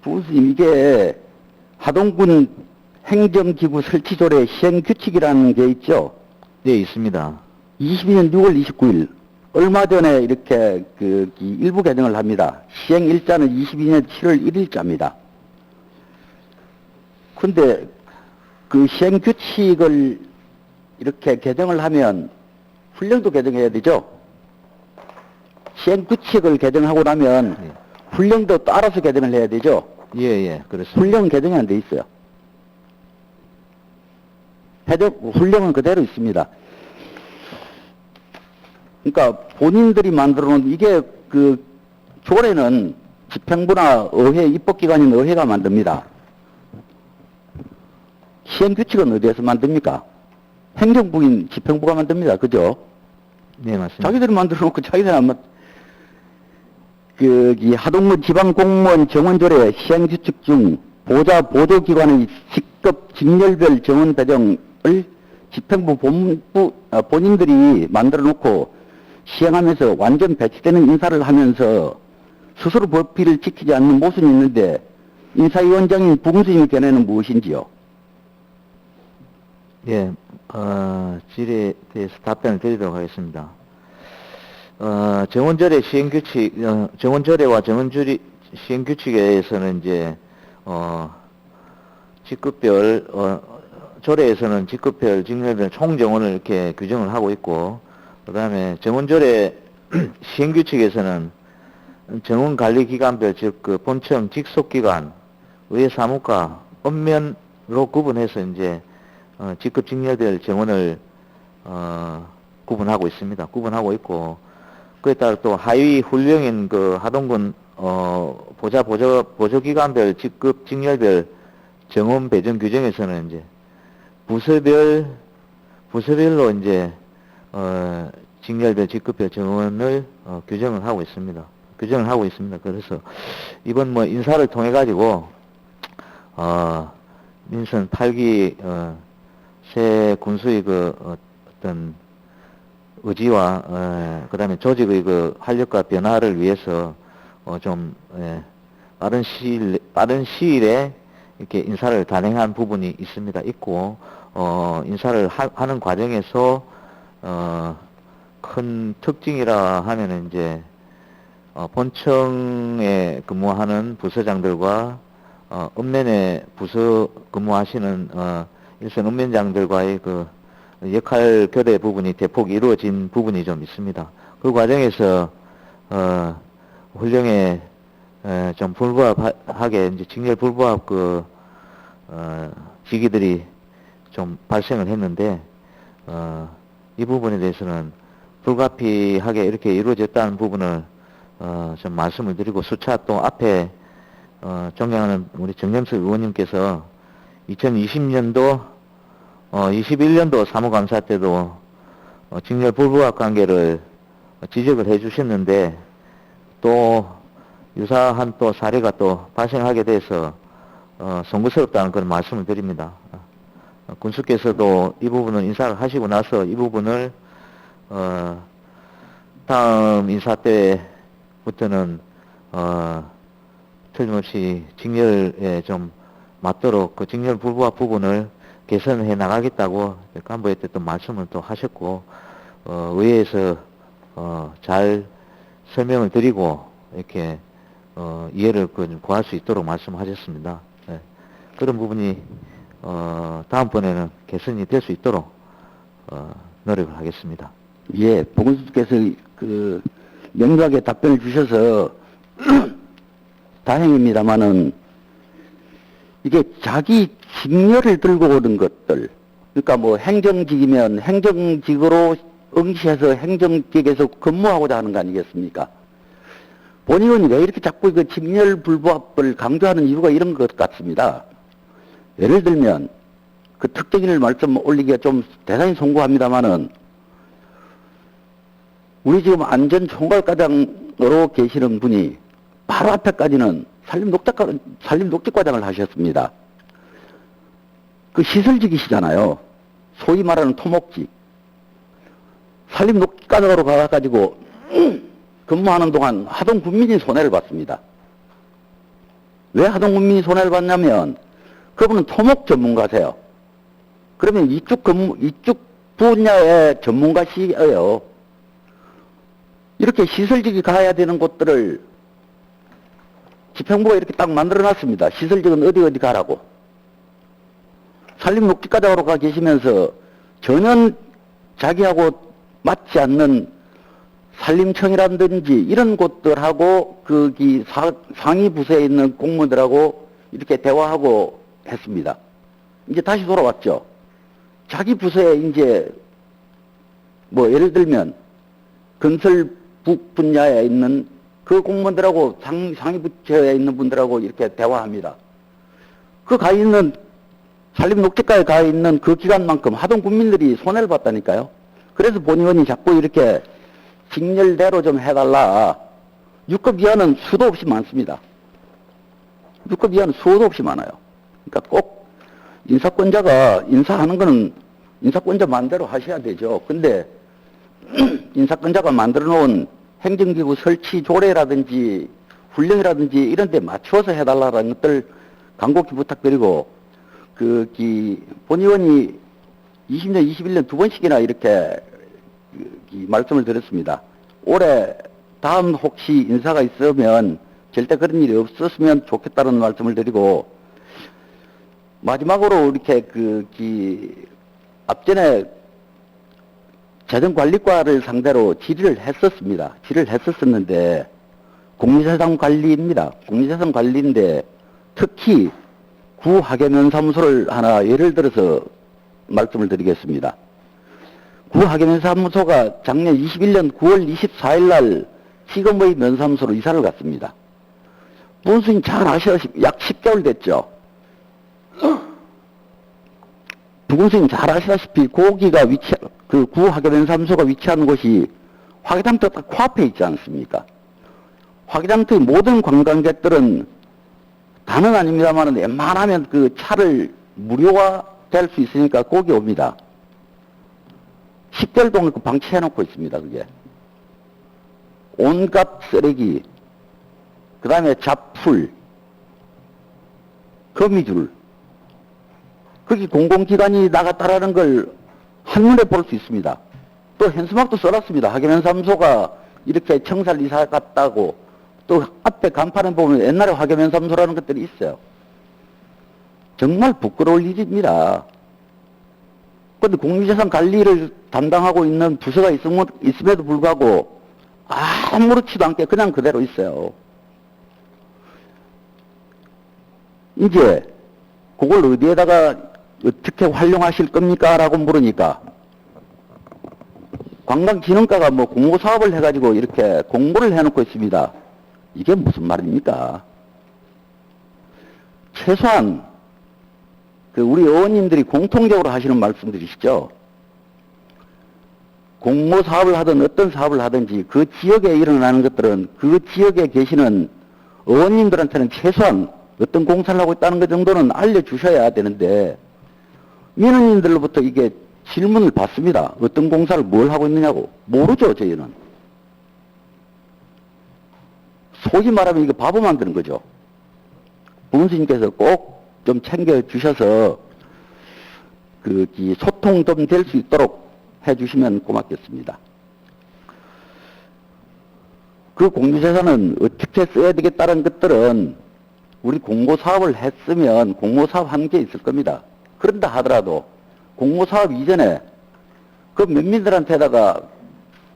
부수님, 이게 하동군 행정기구 설치조례 시행규칙이라는 게 있죠? 네, 있습니다. 22년 6월 29일, 얼마 전에 이렇게 일부 개정을 합니다. 시행일자는 22년 7월 1일자입니다. 근데 시행규칙을 이렇게 개정을 하면 훈령도 개정해야 되죠? 시행규칙을 개정하고 나면 네. 훈령도 따라서 개정을 해야 되죠? 예, 그렇습니다. 훈령 개정이 안 돼 있어요. 훈령은 그대로 있습니다. 그러니까 본인들이 만들어 놓은 이게 조례는 집행부나 의회, 입법기관인 의회가 만듭니다. 시행규칙은 어디에서 만듭니까? 행정부인 집행부가 만듭니다. 그죠? 네, 맞습니다. 자기들이 만들어 놓고 자기들이 안 이 하동군 지방공무원 정원조례 시행규칙 중 보좌 보조기관의 직급 직렬별 정원 배정을 집행부 본인들이 만들어 놓고 시행하면서 완전 배치되는 인사를 하면서 스스로 법피를 지키지 않는 모순이 있는데 인사위원장인 부군수님의 견해는 무엇인지요? 예, 질의에 대해서 답변을 드리도록 하겠습니다. 정원조례 시행규칙, 정원조례와 정원주리 시행규칙에 대해서는 이제, 직급별, 조례에서는 직급별, 직렬별 총정원을 이렇게 규정을 하고 있고, 그 다음에 정원조례 시행규칙에서는 정원관리기관별, 즉, 그 본청 직속기관, 의회 사무과, 읍면로 구분해서 이제, 직급 직렬별 정원을, 구분하고 있습니다. 구분하고 있고, 그에 따라 또 하위 훈령인 그 하동군, 보조기관별, 직급 직렬별 정원 배정 규정에서는 이제, 부서별로 이제, 직렬별, 직급별 정원을, 규정을 하고 있습니다. 그래서, 이번 뭐 인사를 통해가지고, 민선 8기, 새 군수의 그 어떤 의지와 그다음에 조직의 그 활력과 변화를 위해서 좀 빠른 시일에 이렇게 인사를 단행한 부분이 있고 인사를 하는 과정에서 큰 특징이라 하면은 이제 본청에 근무하는 부서장들과 읍면에 부서 근무하시는 일선 읍면장들과의 그 역할 교대 부분이 대폭 이루어진 부분이 좀 있습니다. 그 과정에서 훈령에 좀 불부합하게 이제 직렬 불부합 그 시기들이 좀 발생을 했는데 이 부분에 대해서는 불가피하게 이렇게 이루어졌다는 부분을 좀 말씀을 드리고 수차 또 앞에 존경하는 우리 정영석 의원님께서 2020년도 21년도 사무감사 때도 직렬 불부합 관계를 지적을 해 주셨는데 또 유사한 또 사례가 또 발생하게 돼서 송구스럽다는 그런 말씀을 드립니다. 군수께서도 이 부분을 인사를 하시고 나서 이 부분을 다음 인사 때부터는 틀림없이 직렬에 좀 맞도록 그 직렬 불부합 부분을 개선해 나가겠다고 간부회 때 또 말씀을 또 하셨고 의회에서 잘 설명을 드리고 이렇게 이해를 구할 수 있도록 말씀하셨습니다. 네. 그런 부분이 다음번에는 개선이 될 수 있도록 노력을 하겠습니다. 예, 보건수께서 그 명료하게 답변을 주셔서 다행입니다만은 이게 자기 직렬을 들고 오는 것들, 그러니까 뭐 행정직이면 행정직으로 응시해서 행정직에서 근무하고자 하는 거 아니겠습니까? 본의원이 왜 이렇게 자꾸 그 직렬 불부합을 강조하는 이유가 이런 것 같습니다. 예를 들면 그 특정인을 말씀 올리기가 좀 대단히 송구합니다만은 우리 지금 안전총괄과장으로 계시는 분이 바로 앞에까지는 산림녹지과장을 하셨습니다. 그 시설직이시잖아요. 소위 말하는 토목직. 산림녹지과장으로 가가지고 근무하는 동안 하동 군민이 손해를 봤습니다. 왜 하동 군민이 손해를 봤냐면 그분은 토목 전문가세요. 그러면 이쪽 분야의 전문가시예요. 이렇게 시설직이 가야 되는 곳들을 집행부가 이렇게 딱 만들어놨습니다. 시설직은 어디 가라고. 산림녹지과장으로 가 계시면서 전혀 자기하고 맞지 않는 산림청이라든지 이런 곳들하고 거기 상위 부서에 있는 공무원들하고 이렇게 대화하고 했습니다. 이제 다시 돌아왔죠. 자기 부서에 이제 뭐 예를 들면 건설북 분야에 있는 그 공무원들하고 상위 부처에 있는 분들하고 이렇게 대화합니다. 그 가 있는 산림녹지과에 가 있는 그 기간만큼 하동 국민들이 손해를 봤다니까요. 그래서 본의원이 자꾸 이렇게 직렬대로 좀 해달라 6급 이하는 수도 없이 많습니다. 6급 이하는 수도 없이 많아요. 그러니까 꼭 인사권자가 인사하는 거는 인사권자 마음대로 하셔야 되죠. 근데 인사권자가 만들어 놓은 행정기구 설치 조례라든지 훈령이라든지 이런 데 맞추어서 해달라는 것들 간곡히 부탁드리고, 본 의원이 20년, 21년 두 번씩이나 이렇게 말씀을 드렸습니다. 올해 다음 혹시 인사가 있으면 절대 그런 일이 없었으면 좋겠다는 말씀을 드리고, 마지막으로 이렇게 앞전에 재정관리과를 상대로 질의를 했었습니다. 질의를 했었는데 공유재산 관리입니다. 공유재산 관리인데 특히 구하계면사무소를 하나 예를 들어서 말씀을 드리겠습니다. 구하계면사무소가 작년 21년 9월 24일 날 시금의 면사무소로 이사를 갔습니다. 문수님 잘 아시다시피 약 10개월 됐죠. 부군수님 잘 아시다시피 고기가 구하계면사무소가 위치하는 곳이 화개장터 딱 코앞에 있지 않습니까? 화개장터의 모든 관광객들은 다는 아닙니다만 웬만하면 그 차를 무료화 될 수 있으니까 거기 옵니다. 10개월 동안 그 방치해놓고 있습니다. 그게 온갖 쓰레기, 그 다음에 잡풀, 거미줄, 거기 공공기관이 나갔다라는 걸 한눈에 볼 수 있습니다. 또 현수막도 써놨습니다. 화계면사무소가 이렇게 청살 이사 갔다고. 또 앞에 간판에 보면 옛날에 화계면사무소라는 것들이 있어요. 정말 부끄러울 일입니다. 그런데 공유재산 관리를 담당하고 있는 부서가 있음에도 불구하고 아무렇지도 않게 그냥 그대로 있어요. 이제 그걸 어디에다가 어떻게 활용하실 겁니까? 라고 물으니까 관광진흥과가 뭐 공모사업을 해가지고 이렇게 공모를 해놓고 있습니다. 이게 무슨 말입니까? 최소한 우리 의원님들이 공통적으로 하시는 말씀들이시죠. 공모사업을 하든 어떤 사업을 하든지 그 지역에 일어나는 것들은 그 지역에 계시는 의원님들한테는 최소한 어떤 공사를 하고 있다는 것 정도는 알려주셔야 되는데, 민원인들로부터 이게 질문을 받습니다. 어떤 공사를 뭘 하고 있느냐고. 모르죠, 저희는. 소위 말하면 이거 바보 만드는 거죠. 부군수님께서 꼭 좀 챙겨주셔서 소통 좀 될 수 있도록 해주시면 고맙겠습니다. 그 공유재산은 어떻게 써야 되겠다는 것들은 우리 공모사업을 했으면 공모사업 한 게 있을 겁니다. 그런다 하더라도 공모사업 이전에 그 면민들한테다가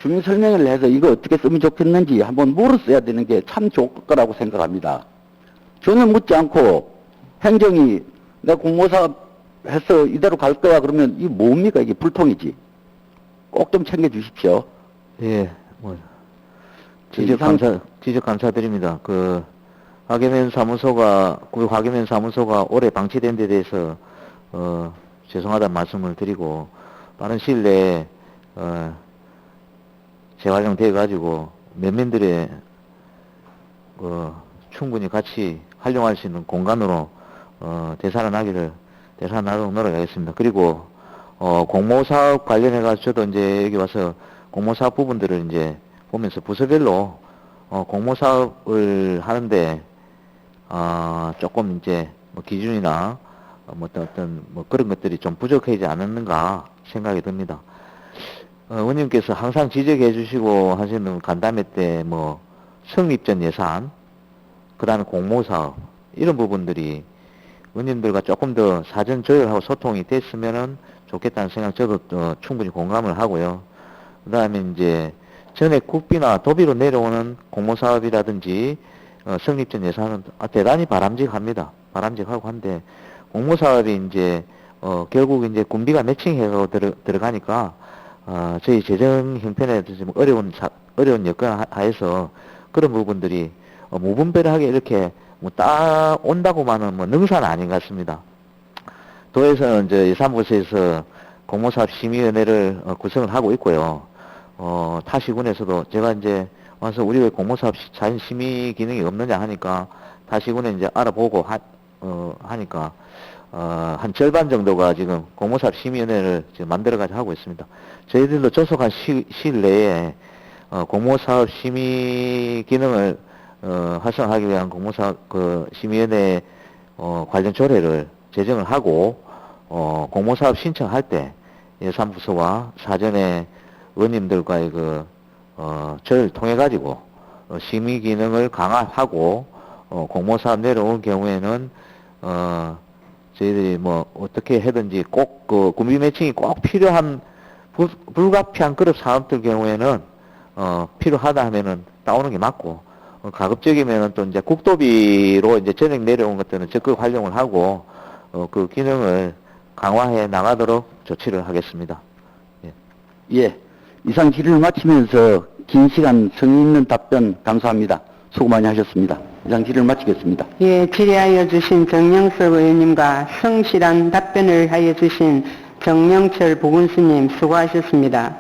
주민설명을 해서 이거 어떻게 쓰면 좋겠는지 한번 물었어야 되는 게 참 좋을 거라고 생각합니다. 전혀 묻지 않고 행정이 내가 공모사업 해서 이대로 갈 거야 그러면 이게 뭡니까? 이게 불통이지. 꼭 좀 챙겨주십시오. 예, 지적 감사드립니다. 화계면 사무소가 올해 방치된 데 대해서, 죄송하다는 말씀을 드리고, 빠른 시일 내에, 재활용돼가지고, 면민들의, 충분히 같이 활용할 수 있는 공간으로, 되살아나도록 노력하겠습니다. 그리고, 공모사업 관련해가지고 저도 이제 여기 와서 공모사업 부분들을 이제 보면서 부서별로, 공모사업을 하는데, 조금 이제, 기준이나, 어떤 그런 것들이 좀 부족하지 않았는가 생각이 듭니다. 의원님께서 항상 지적해 주시고 하시는 간담회 때 성립전 예산, 그 다음에 공모사업, 이런 부분들이 의원님들과 조금 더 사전 조율하고 소통이 됐으면은 좋겠다는 생각 저도 충분히 공감을 하고요. 그 다음에 이제 전액 국비나 도비로 내려오는 공모사업이라든지 성립전 예산은 대단히 바람직합니다. 바람직하고 한데 공모사업이 이제 결국 이제 군비가 매칭해서 들어가니까 저희 재정 형편에 좀 어려운 여건 하에서 그런 부분들이 무분별하게 이렇게 따 온다고만은 능사는 아닌 것 같습니다. 도에서는 이제 예산부에서 공모사업 심의위원회를 구성을 하고 있고요. 타시군에서도 제가 이제 와서 우리 왜 공모사업 자연 심의 기능이 없느냐 하니까 다시군에 이제 알아보고 하니까 한 절반 정도가 지금 공모사업 심의위원회를 지금 만들어가지고 하고 있습니다. 저희들도 조속한 시일 내에 공모사업 심의 기능을 활성화하기 위한 공모사업 심의위원회 관련 조례를 제정을 하고 공모사업 신청할 때 예산부서와 사전에 의원님들과의 절을 통해 가지고 심의 기능을 강화하고 공모사업 내려올 경우에는 저희들이 뭐 어떻게 해든지 꼭 군비 매칭이 꼭 필요한 불가피한 그룹 사업들 경우에는 필요하다 하면은 따오는 게 맞고 가급적이면은 또 이제 국도비로 이제 전액 내려온 것들은 적극 활용을 하고 그 기능을 강화해 나가도록 조치를 하겠습니다. 예. 이상 질의를 마치면서 긴 시간 성의 있는 답변 감사합니다. 수고 많이 하셨습니다. 이상 질의를 마치겠습니다. 예, 질의하여 주신 정영석 의원님과 성실한 답변을 하여 주신 정명철 보건수님 수고하셨습니다.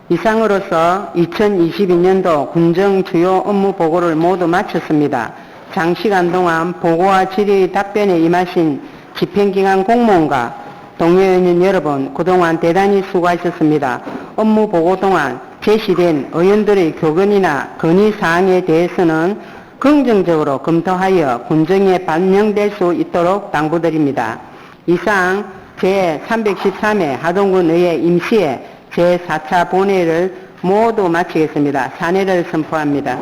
이상으로서 2022년도 군정 주요 업무 보고를 모두 마쳤습니다. 장시간 동안 보고와 질의 답변에 임하신 집행기관 공무원과 동료의원 여러분 그동안 대단히 수고하셨습니다. 업무 보고 동안 제시된 의원들의 교건이나 건의사항에 대해서는 긍정적으로 검토하여 군정에 반영될 수 있도록 당부드립니다. 이상 제313회 하동군 의회 임시회 제4차 본회의를 모두 마치겠습니다. 사내를 선포합니다.